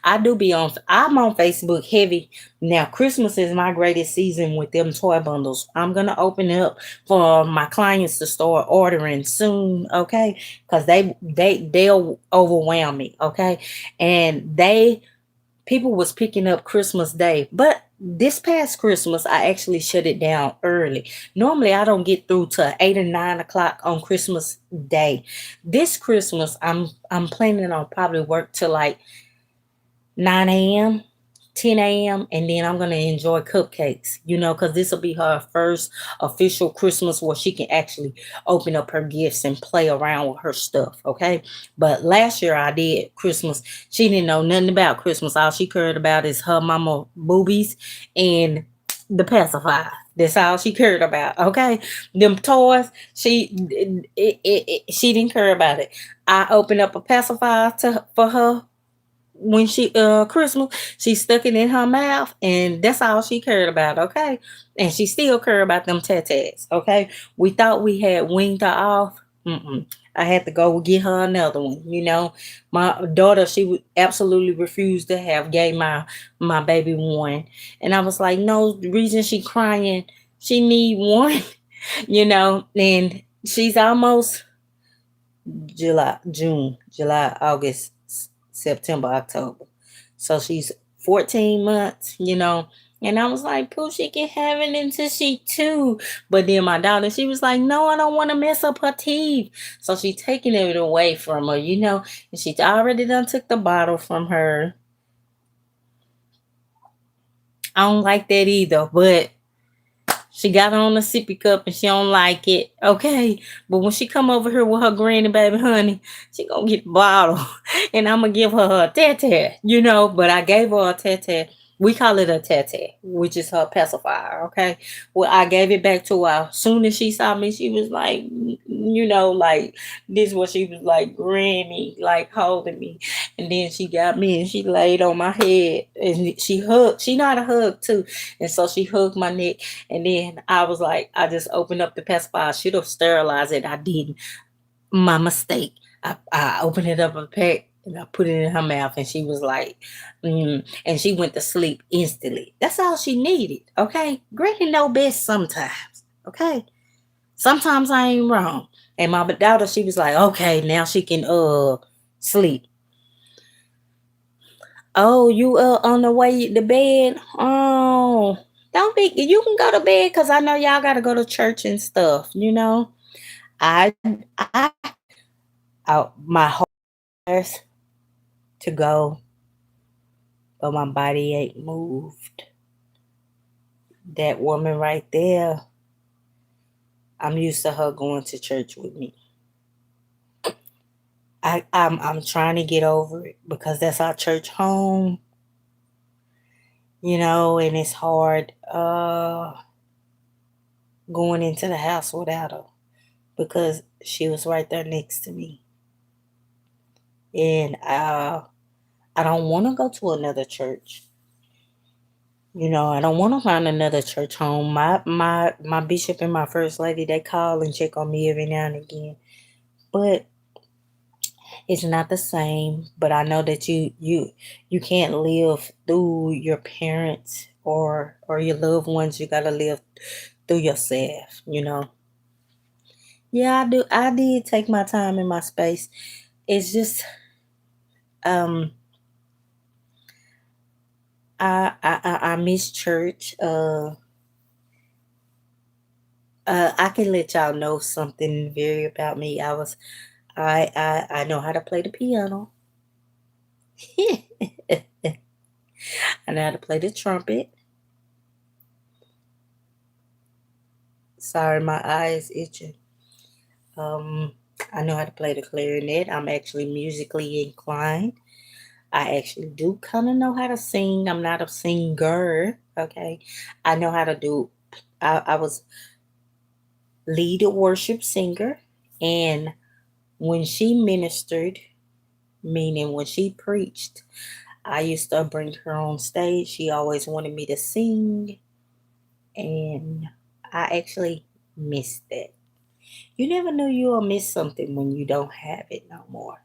I do be on. I'm on Facebook heavy now. Christmas is my greatest season with them toy bundles. I'm gonna open up for my clients to start ordering soon, okay? Because they'll overwhelm me, okay? And people was picking up Christmas Day, but this past Christmas I actually shut it down early. Normally I don't get through till 8 or 9 o'clock on Christmas Day. This Christmas I'm planning on probably work till like 9 a.m., 10 a.m., and then I'm going to enjoy cupcakes, because this will be her first official Christmas where she can actually open up her gifts and play around with her stuff, okay? But last year I did Christmas. She didn't know nothing about Christmas. All she cared about is her mama boobies and the pacifier. That's all she cared about, okay? Them toys, she didn't care about it. I opened up a pacifier for her when she Christmas. She stuck it in her mouth, and that's all she cared about, okay? And she still cared about them tatas, okay? We thought we had weaned her off. I had to go get her another one. My daughter, she would absolutely refuse to have gave my baby one, and I was like, no. The reason she crying, she need one. And she's almost July, August, September, October. So she's 14 months. And I was like, Pooh, she can have it until she 2. But then my daughter, she was like, no, I don't want to mess up her teeth. So she taking it away from her. And she already done took the bottle from her. I don't like that either, but she got on a sippy cup and she don't like it. Okay. But when she come over here with her granny baby honey, she gonna get the bottle. And I'm gonna give her her tete, but I gave her a tete. We call it a tete, which is her pacifier, okay? Well, I gave it back to her. As soon as she saw me, she was like, like this what she was like, Granny, like holding me. And then she got me and she laid on my head and she hugged. She know how to hug too. And so she hugged my neck and then I was like, I just opened up the pacifier. I should have sterilized it. I didn't. My mistake. I opened it up a pack and I put it in her mouth and she was like, and she went to sleep instantly. That's all she needed. Okay. Granny know best sometimes. Okay. Sometimes I ain't wrong. And my daughter, she was like, okay, now she can sleep. Oh, you on the way to bed? Oh, don't be. You can go to bed because I know y'all got to go to church and stuff. I I out my heart to go, but my body ain't moved. That woman right there, I'm used to her going to church with me. I'm trying to get over it because that's our church home, and it's hard going into the house without her because she was right there next to me. And I don't want to go to another church. I don't want to find another church home. My bishop and my first lady, they call and check on me every now and again. But it's not the same. But I know that you can't live through your parents or your loved ones. You gotta live through yourself. Yeah, I do. I did take my time and my space. It's just um I miss church. I can let y'all know something very about me. I know how to play the piano. I know how to play the trumpet. Sorry, my eye is itching. Um, I know how to play the clarinet. I'm actually musically inclined. I actually do kind of know how to sing. I'm not a singer. Okay, I know how to do. I was lead worship singer, and when she ministered, meaning when she preached, I used to bring her on stage. She always wanted me to sing, and I actually missed that. You never know you'll miss something when you don't have it no more.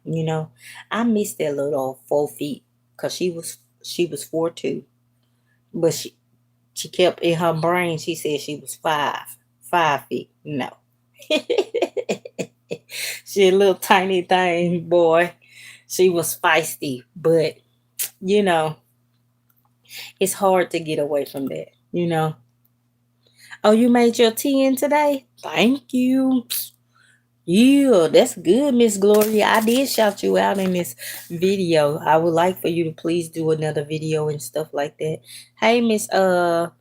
I missed that little 4 feet because she was 4'2", but she kept in her brain. She said she was 5 feet. No, she a little tiny thing, boy. She was feisty, but you know it's hard to get away from that. Oh, you made your tea in today? Thank you. Yeah, that's good, Miss Gloria. I did shout you out in this video. I would like for you to please do another video and stuff like that. Hey, Miss Lightner.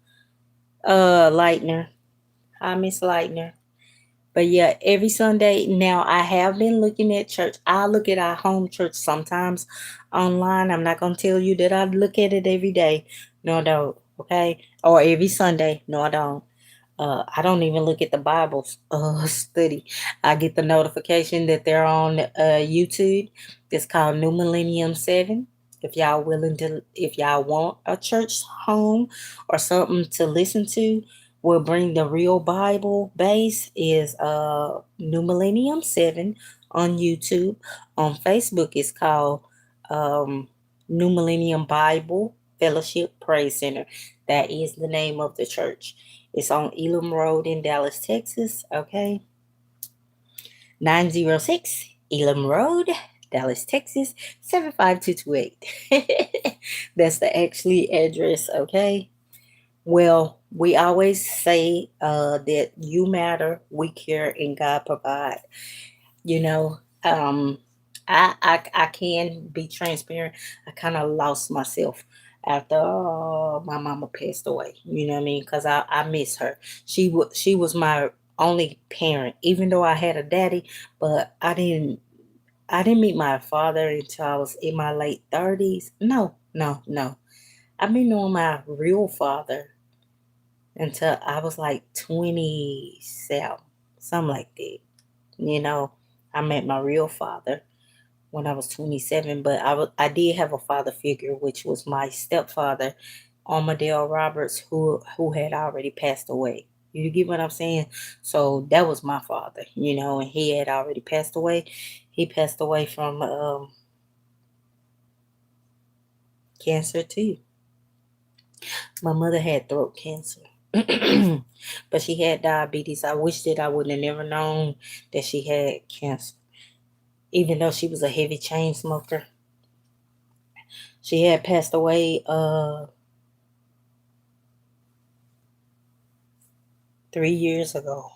Hi, Miss Lightner. But yeah, every Sunday now I have been looking at church. I look at our home church sometimes online. I'm not gonna tell you that I look at it every day. No, I don't. Okay, or every Sunday. No, I don't. I don't even look at the Bible study. I get the notification that they're on YouTube. It's called New Millennium 7. If y'all want a church home or something to listen to, we'll bring the real Bible base is New Millennium 7 on YouTube. On Facebook, it's called um, New Millennium Bible Fellowship Praise Center. That is the name of the church. It's on Elam Road in Dallas, Texas. Okay. 906 Elam Road, Dallas, Texas, 75228. That's the actually address. Okay. Well, we always say that you matter, we care, and God provide. You know, um, I can be transparent. I kind of lost myself. after my mama passed away. You know what I mean? Because I miss her. She was my only parent, even though I had a daddy, but I didn't meet my father until I was in my late 30s. No, no, no. I've been knowing my real father until I was like 27, something like that. You know, I met my real father when I was 27, but I did have a father figure, which was my stepfather, Armadale Roberts, who had already passed away. You get what I'm saying? So that was my father, and he had already passed away. He passed away from cancer too. My mother had throat cancer. But she had diabetes. I wish that I would have never known that she had cancer. Even though she was a heavy chain smoker. She had passed away 3 years ago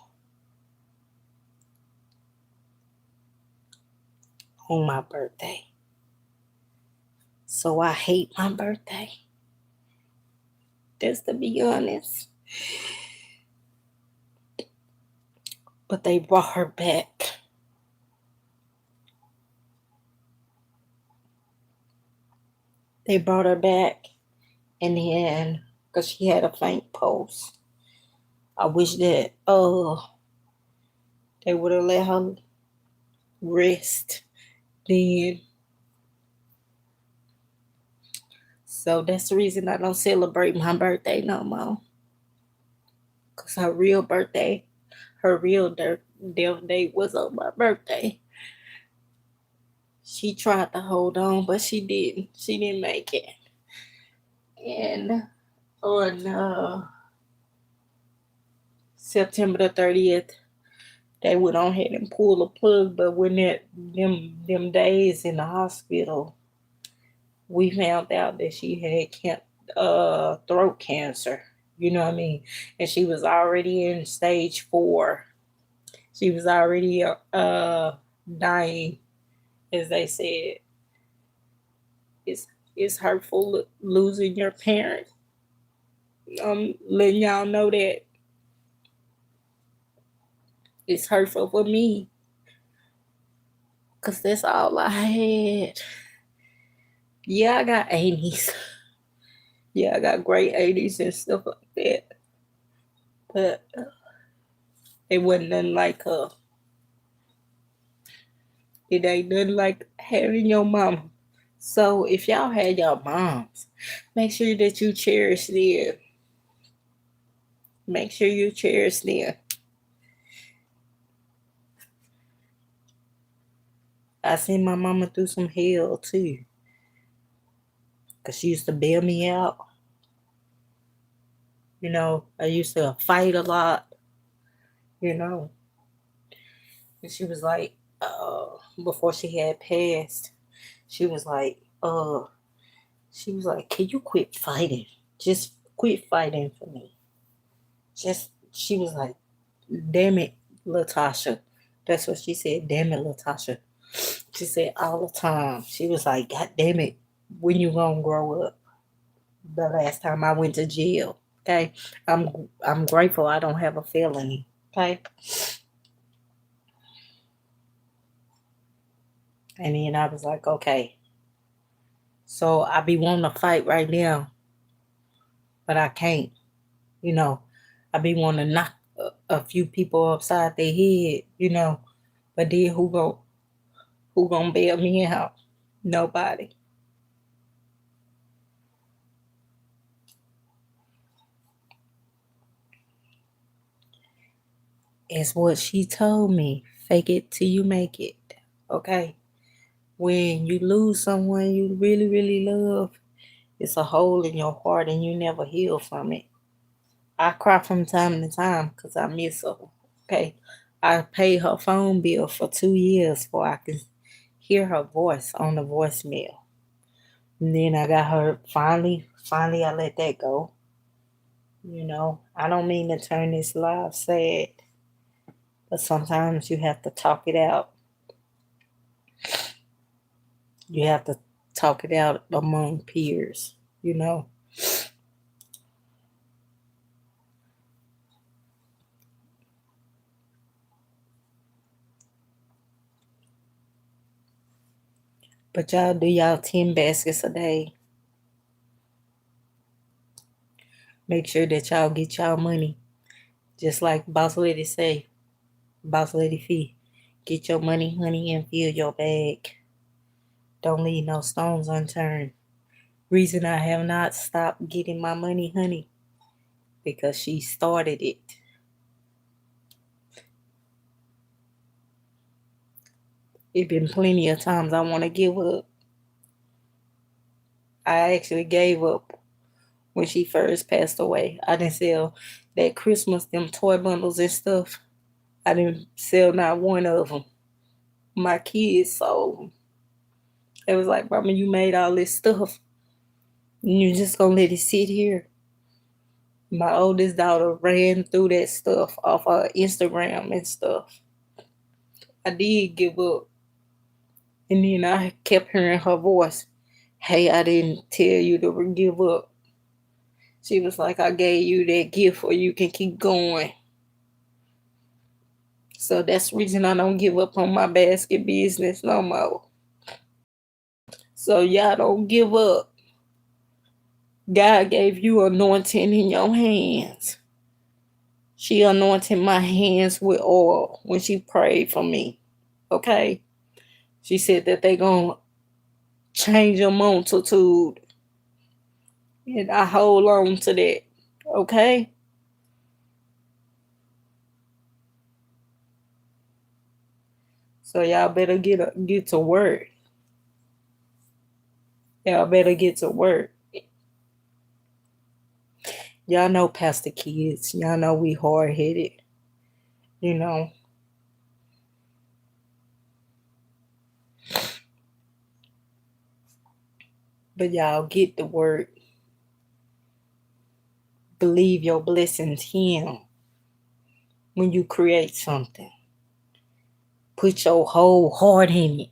on my birthday. So I hate my birthday. Just to be honest. But they brought her back. They brought her back. And then, because she had a faint pulse. I wish that they would have let her rest then. So that's the reason I don't celebrate my birthday no more. Because her real death date was on my birthday. She tried to hold on, but she didn't. She didn't make it. And on September the 30th, they went on ahead and pulled the plug. But when them days in the hospital, we found out that she had throat cancer. You know what I mean? And she was already in stage 4. She was already dying, as they said. It's hurtful losing your parent. Letting y'all know that it's hurtful for me, because that's all I had. Yeah, I got 80s. Yeah, I got great 80s and stuff like that. But it wasn't nothing like her. It ain't nothing like having your mama. So if y'all had your moms, make sure that you cherish them. Make sure you cherish them. I seen my mama through some hell too. Because she used to bail me out. I used to fight a lot. And she was like, before she had passed, she was like, can you quit fighting? Just quit fighting for me. She was like, damn it, Latasha. That's what she said. Damn it, Latasha. She said all the time. She was like, God damn it, when you gonna grow up? The last time I went to jail. Okay. I'm grateful I don't have a felony. Okay. And then I was like, okay. So I be wanting to fight right now, but I can't. I be wanting to knock a few people upside their head. But then who gonna bail me out? Nobody. It's what she told me. Fake it till you make it. Okay. When you lose someone you really, really love, it's a hole in your heart and you never heal from it. I cry from time to time because I miss her. Okay. I paid her phone bill for 2 years before I could hear her voice on the voicemail. And then I got her finally I let that go. I don't mean to turn this live sad, but sometimes you have to talk it out. You have to talk it out among peers. you know. But y'all do y'all 10 baskets a day. Make sure that y'all get y'all money. Just like Boss Lady say, Boss Lady Fee. Get your money, honey, and fill your bag. Don't leave no stones unturned. Reason I have not stopped getting my money, honey, because she started it. It been plenty of times I want to give up. I actually gave up when she first passed away. I didn't sell that Christmas, them toy bundles and stuff. I didn't sell not one of them. My kids sold them. It was like, Mama, you made all this stuff. And you just gonna let it sit here. My oldest daughter ran through that stuff off her Instagram and stuff. I did give up. And then I kept hearing her voice. Hey, I didn't tell you to give up. She was like, I gave you that gift or you can keep going. So that's the reason I don't give up on my basket business no more. So y'all don't give up. God gave you anointing in your hands. She anointed my hands with oil when she prayed for me. Okay? She said that they gonna change a multitude. And I hold on to that. Okay? So y'all better get to work. Y'all better get to work. Y'all know Pastor Kids. Y'all know we hard-headed. You know. But y'all get to work. Believe your blessings Him when you create something. Put your whole heart in it.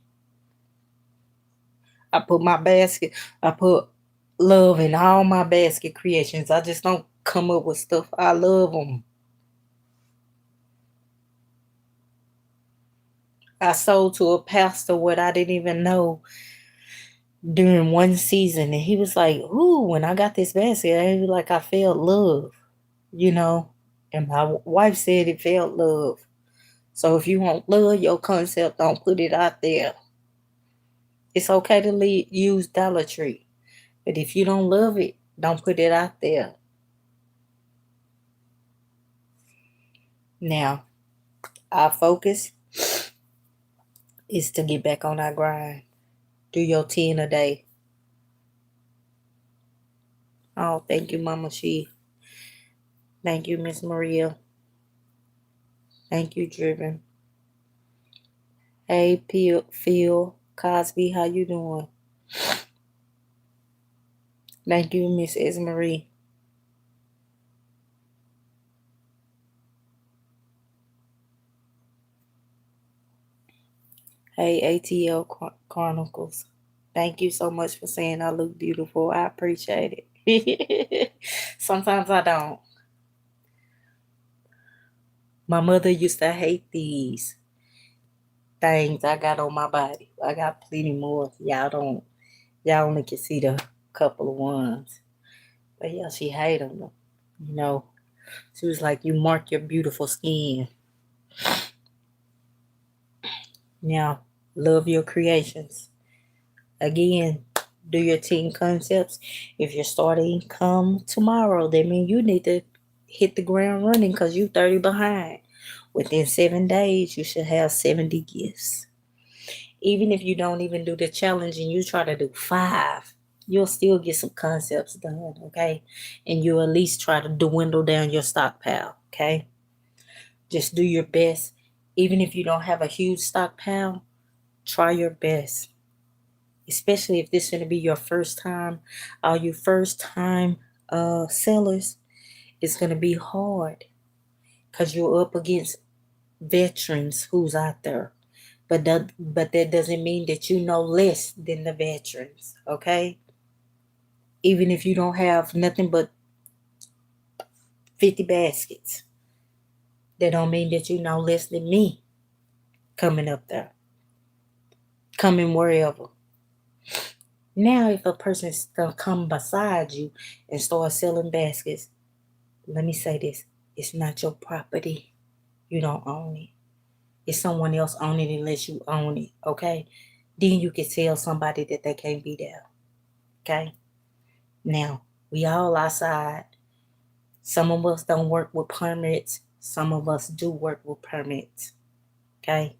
I put love in all my basket creations. I just don't come up with stuff. I love them. I sold to a pastor what I didn't even know during one season. And he was like, ooh, when I got this basket, I was like, I felt love, you know. And my wife said it felt love. So if you want love your concept, don't put it out there. It's okay to use Dollar Tree. But if you don't love it, don't put it out there. Now, our focus is to get back on our grind. Do your 10 a day. Oh, thank you, Mama She. Thank you, Miss Maria. Thank you, Driven. Hey, Phil Cosby, how you doing? Thank you, Miss Esmarie. Hey, ATL Chronicles. Thank you so much for saying I look beautiful. I appreciate it. Sometimes I don't. My mother used to hate these things I got on my body. I got plenty more. Y'all only can see the couple of ones. But yeah, she hated them. You know, she was like, you mark your beautiful skin. Now, love your creations. Again, do your 10 concepts. If you're starting come tomorrow, that means you need to hit the ground running because you're 30 behind. Within 7 days, you should have 70 gifts. Even if you don't even do the challenge and you try to do 5, you'll still get some concepts done, okay? And you'll at least try to dwindle down your stockpile, okay? Just do your best. Even if you don't have a huge stockpile, try your best. Especially if this is going to be your first time. All you first time sellers, it's going to be hard because you're up against veterans who's out there. But that doesn't mean that you know less than the veterans, okay? Even if you don't have nothing but 50 baskets, that don't mean that you know less than me coming up there, coming wherever. Now, if a person's gonna come beside you and start selling baskets, let me say this: it's not your property. You don't own it. It's someone else own it unless you own it. Okay? Then you can tell somebody that they can't be there. Okay? Now, we all outside. Some of us don't work with permits. Some of us do work with permits. Okay?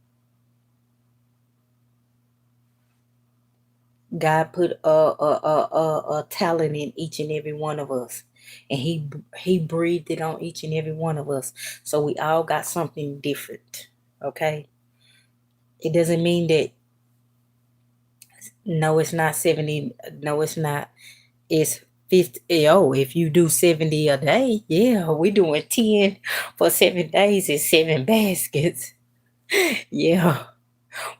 God put a talent in each and every one of us, and he breathed it on each and every one of us. So we all got something different. Okay? It doesn't mean that no, it's not 70. No, it's not. It's 50. Oh, if you do 70 a day, yeah, we're doing 10 for 7 days. It's 7 baskets. Yeah.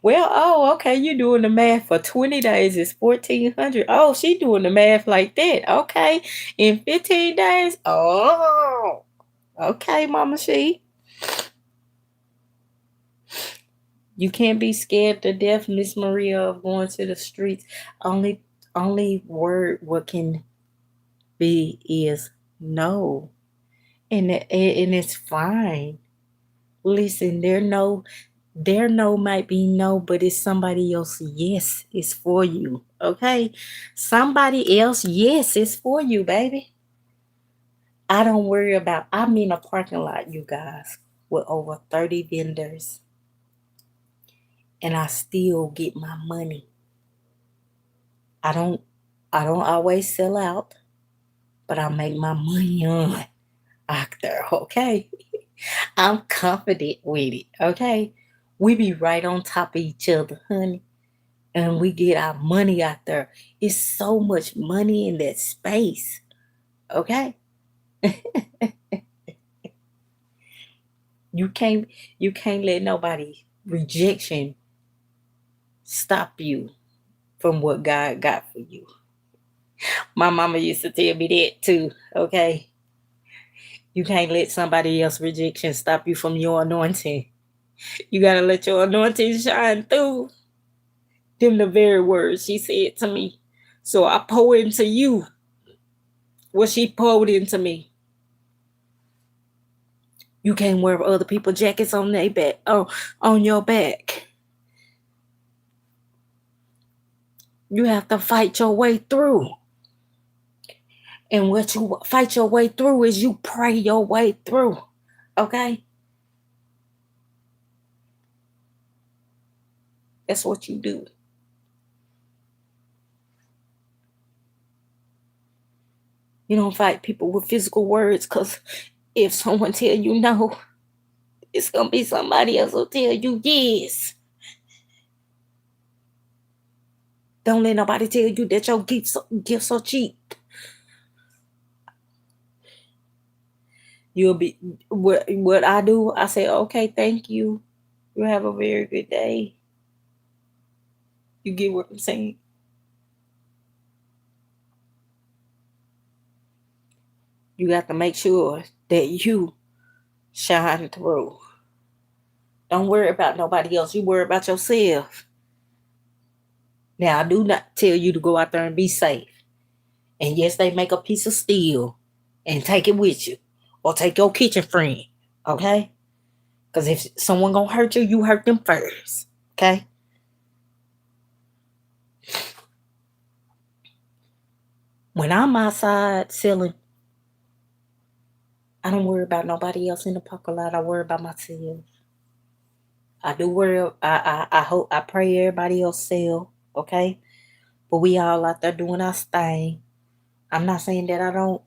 Well, oh, okay. You're doing the math for 20 days. It's 1,400. Oh, she doing the math like that. Okay. In 15 days. Oh, okay, Mama She. You can't be scared to death, Miss Maria, of going to the streets. Only word what can be is no. And it's fine. Listen, their no might be no, but it's somebody else yes, it's for you. Okay? Somebody else, yes, it's for you, baby. I don't worry about I'm in a parking lot, you guys, with over 30 vendors, and I still get my money. I don't I don't always sell out, but I make my money on out there, okay? I'm confident with it, okay? We be right on top of each other, honey, and we get our money out there. It's so much money in that space, okay? You can't you can't let nobody rejection stop you from what God got for you. My mama used to tell me that too, okay? You can't let somebody else rejection stop you from your anointing. You gotta let your anointing shine through. Them the very words she said to me. So I pour into you what she poured into me. You can't wear other people's jackets on their back, on your back. You have to fight your way through. And what you fight your way through is you pray your way through. Okay? That's what you do. You don't fight people with physical words, because if someone tell you no, it's gonna be somebody else will tell you yes. Don't let nobody tell you that your gifts are cheap. You'll be what I do. I say, okay, thank you. You have a very good day. You get what I'm saying? You got to make sure that you shine through. Don't worry about nobody else. You worry about yourself. Now, I do not tell you to go out there and be safe. And yes, they make a piece of steel and take it with you, or take your kitchen friend. Okay? Because if someone gonna hurt you, you hurt them first. Okay? When I'm outside selling, I don't worry about nobody else in the parking lot. I worry about myself. I do worry. I hope, I pray everybody else sell. Okay? But we all out there doing our thing. I'm not saying that I don't.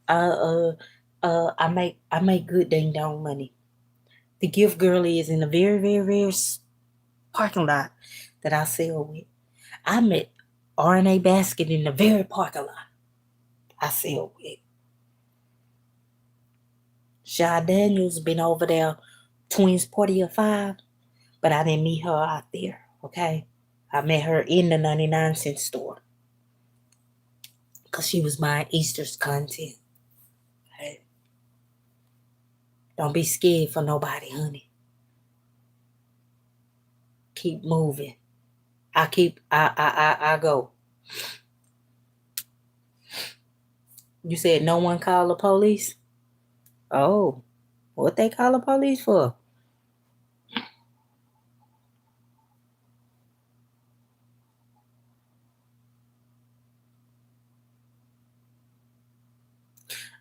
I make good dang dong money. The gift girl is in a very very very parking lot that I sell with. I met RNA Basket in the very parking lot I sell with. Shy Daniels been over there, Twins Party of Five, but I didn't meet her out there. Okay, I met her in the 99-cent store. because she was buying Easter's content. Hey, don't be scared for nobody, honey. Keep moving. I go. You said no one called the police? Oh, what they call the police for?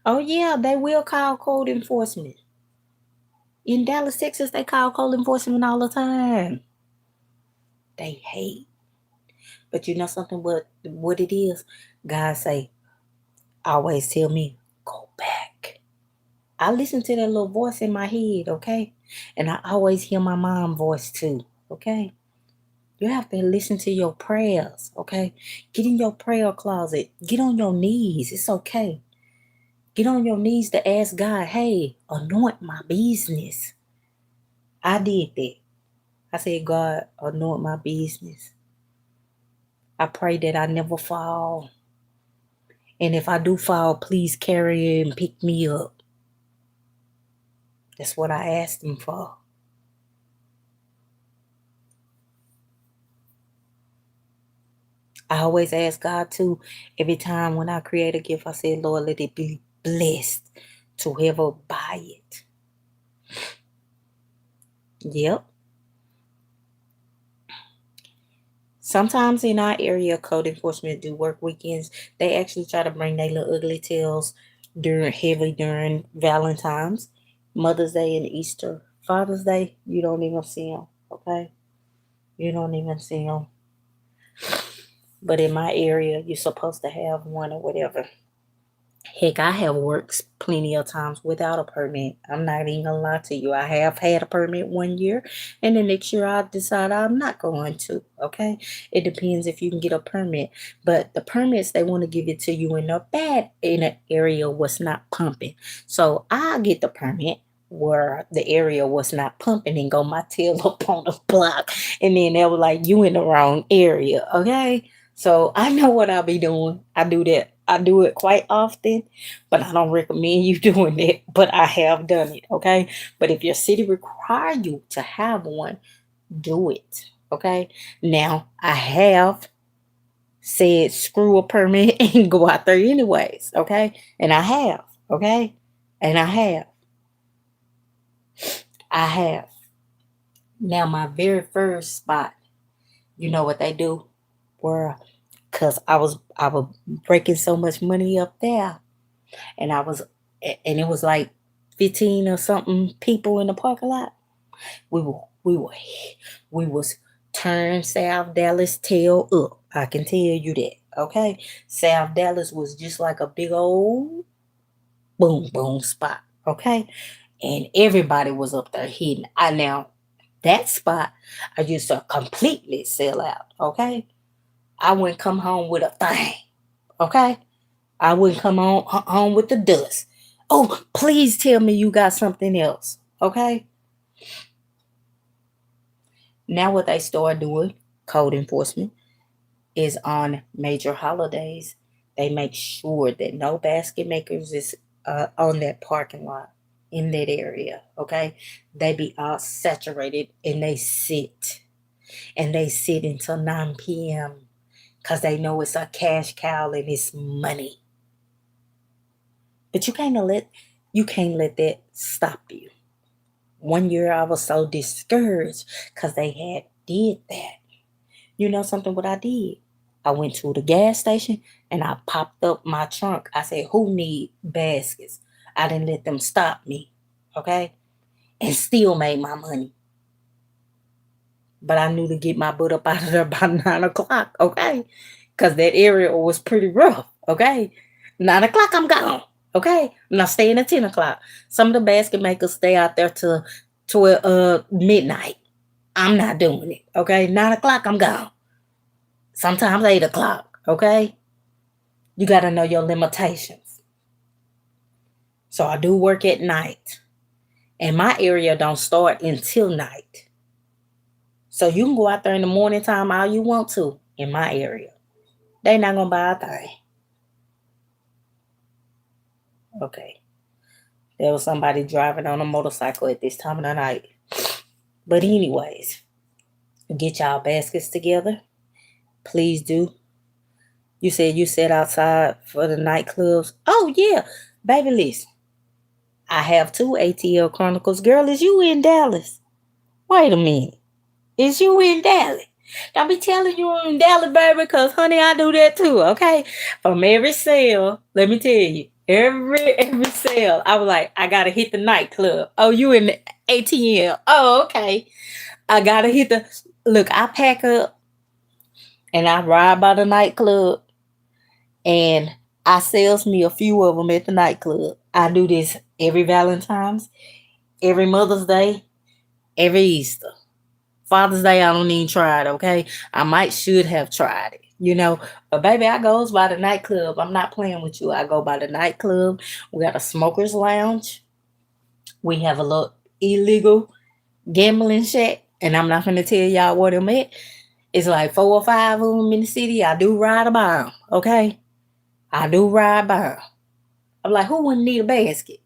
Oh yeah, they will call code enforcement. In Dallas, Texas, they call code enforcement all the time. They hate. But you know something what it is? God say, always tell me, go back. I listen to that little voice in my head, okay? And I always hear my mom voice too, okay? You have to listen to your prayers, okay? Get in your prayer closet. Get on your knees. It's okay. Get on your knees to ask God, hey, anoint my business. I did that. I said, God, anoint my business. I pray that I never fall. And if I do fall, please carry it and pick me up. That's what I asked him for. I always ask God too, every time when I create a gift, I say, Lord, let it be blessed to whoever buy it. Yep. Sometimes in our area, code enforcement do work weekends. They actually try to bring their little ugly tails during Valentine's, Mother's Day, and Easter. Father's Day, you don't even see them. Okay, you don't even see them. But in my area, you're supposed to have one or whatever. Heck, I have worked plenty of times without a permit. I'm not even gonna lie to you. I have had a permit 1 year, and the next year I decide I'm not going to. Okay, it depends if you can get a permit. But the permits they want to give it to you in an area was not pumping. So I get the permit where the area was not pumping and go my tail up on the block, and then they were like, "You in the wrong area." Okay. So I know what I'll be doing. I do that. I do it quite often, but I don't recommend you doing it. But I have done it, okay? But if your city require you to have one, do it, okay? Now I have said screw a permit and go out there anyways, okay? And I have, okay? And I have. Now my very first spot, you know what they do? Where because I was breaking so much money up there, and and it was like 15 or something people in the parking lot. We were we were we was turn South Dallas tail up. I can tell you that. Okay, South Dallas was just like a big old boom boom spot. Okay, and everybody was up there hitting. I now that spot I used to completely sell out. Okay, I wouldn't come home with a thing. Okay, I wouldn't come home with the dust. Oh, please tell me you got something else. Okay. Now what they start doing, code enforcement, is on major holidays. They make sure that no basket makers is on that parking lot in that area. Okay. They be all saturated and they sit until 9 p.m. because they know it's a cash cow and it's money. But you can't let that stop you. 1 year I was so discouraged because they had did that. You know something what I did? I went to the gas station and I popped up my trunk. I said, who need baskets? I didn't let them stop me. Okay? And still made my money. But I knew to get my butt up out of there by 9 o'clock. Okay? Because that area was pretty rough. Okay? 9 o'clock, I'm gone. Okay? I'm not staying at 10 o'clock. Some of the basket makers stay out there till midnight. I'm not doing it. Okay? 9 o'clock, I'm gone. Sometimes 8 o'clock. Okay? You got to know your limitations. So I do work at night. And my area don't start until night. So you can go out there in the morning time all you want to in my area. They not going to buy a thing. Okay. There was somebody driving on a motorcycle at this time of the night. But anyways, get y'all baskets together. Please do. You said you sat outside for the nightclubs. Oh yeah. Baby, listen. I have 2 ATL Chronicles. Girl, is you in Dallas? Wait a minute. Is you in Dallas? Don't be telling you in Dallas, baby, because honey, I do that too, okay? From every sale, let me tell you, every sale, I was like, I gotta hit the nightclub. Oh, you in the ATL? Oh, okay. I gotta hit the look. I pack up and I ride by the nightclub, and I sells me a few of them at the nightclub. I do this every Valentine's, every Mother's Day, every Easter. Father's Day, I don't even try it, okay? I might should have tried it, you know. But baby, I goes by the nightclub. I'm not playing with you. I go by the nightclub. We got a smoker's lounge. We have a little illegal gambling shack. And I'm not gonna tell y'all what I'm at. It's like 4 or 5 of them in the city. I do ride by them, okay? I do ride by them. I'm like, who wouldn't need a basket?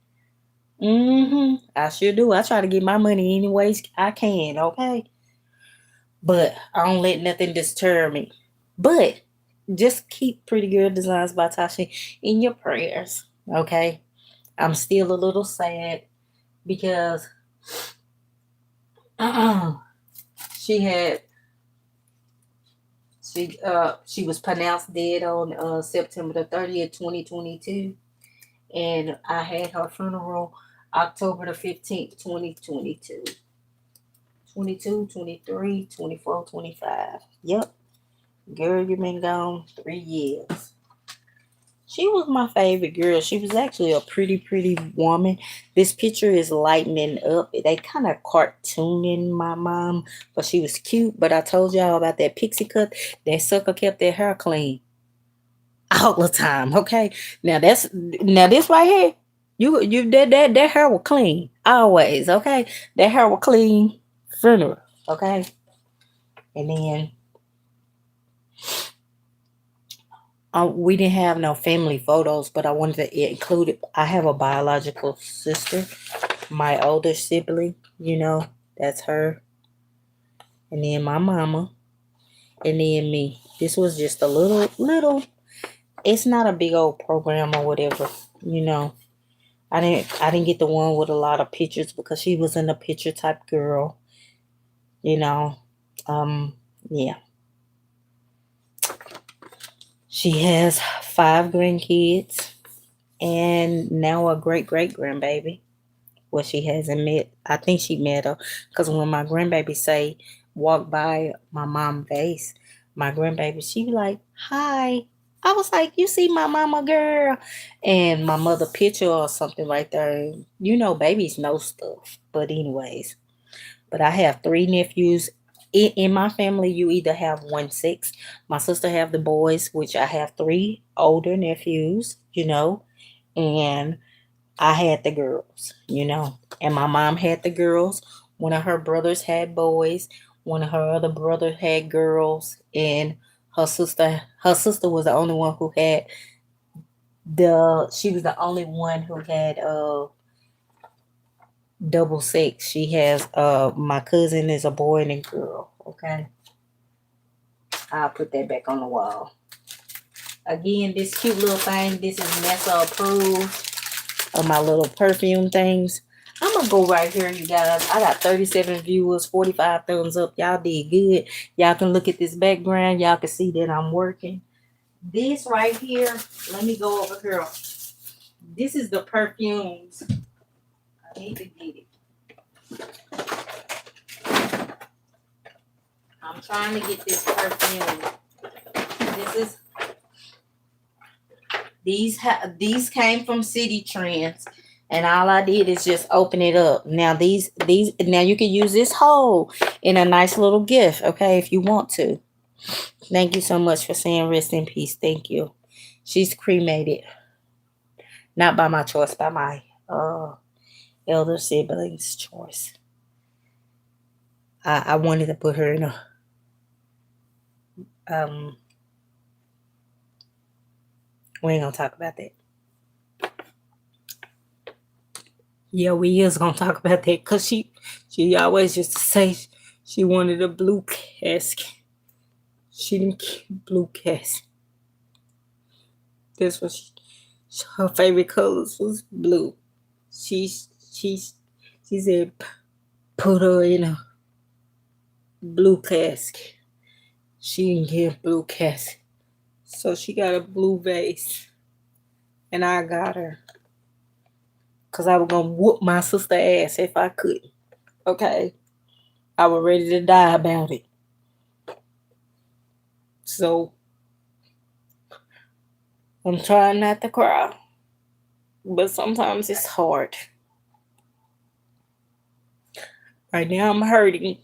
I sure do. I try to get my money any ways I can, okay? But I don't let nothing disturb me. But just keep Purrdy Gurl Designs by Tasha in your prayers, okay? I'm still a little sad because she had she was pronounced dead on September the 30th, 2022, and I had her funeral October the 15th, 2022. 22, 23, 24, 25. Yep. Girl, you've been gone 3 years. She was my favorite girl. She was actually a pretty woman. This picture is lightening up. They kind of cartooning my mom, but she was cute. But I told y'all about that pixie cut. That sucker kept their hair clean all the time. Okay, now this right here. You that hair was clean always. Okay, that hair was clean. Funeral. Okay, and then we didn't have no family photos, but I wanted to include it. I have a biological sister, my older sibling, that's her. And then my mama, and then me. This was just a little, it's not a big old program or whatever, you know. I didn't get the one with a lot of pictures because she wasn't a picture type girl, you know. Yeah. She has 5 grandkids and now a great grandbaby. Well, she hasn't met. I think she met her because when my grandbaby say walk by my mom face, my grandbaby she be like hi. I was like, you see my mama girl, and my mother picture or something right there. You know, babies know stuff. But anyways, but I have 3 nephews. In my family, you either have 1 6. My sister have the boys, which I have 3 older nephews. And I had the girls. And my mom had the girls. One of her brothers had boys. One of her other brothers had girls. And her sister was the only one who had she was the only one who had double sex. She has my cousin is a boy and a girl. Okay. I'll put that back on the wall. Again, this cute little thing, this is Nessa approved of my little perfume things. I'm gonna go right here, you guys. I got 37 viewers, 45 thumbs up. Y'all did good. Y'all can look at this background. Y'all can see that I'm working. This right here, let me go over here. This is the perfumes. I need to get it. I'm trying to get this perfume. These came from City Trends, and all I did is just open it up. Now now you can use this whole in a nice little gift, okay, if you want to. Thank you so much for saying rest in peace. Thank you. She's cremated, not by my choice, by my elder sibling's choice. I wanted to put her in a we ain't gonna talk about that. Yeah, we is gonna talk about that because she always used to say she wanted a blue casket. She didn't keep blue casket. That's what her favorite colors was blue. She she she said put her in a blue casket. She didn't get blue casket. So she got a blue vase. And I got her. Because I was going to whoop my sister ass if I could. Okay? I was ready to die about it. So, I'm trying not to cry. But sometimes it's hard. Right now, I'm hurting.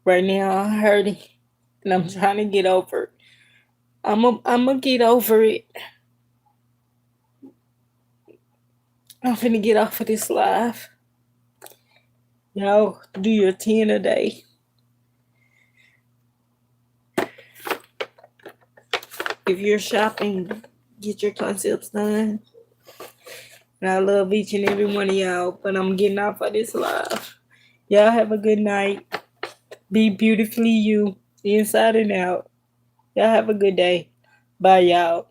Right now, I'm hurting. And I'm trying to get over it. I'm going to get over it. I'm finna get off of this live. Y'all do your 10 a day. If you're shopping, get your concepts done. And I love each and every one of y'all, but I'm getting off of this live. Y'all have a good night. Be beautifully you, inside and out. Y'all have a good day. Bye, y'all.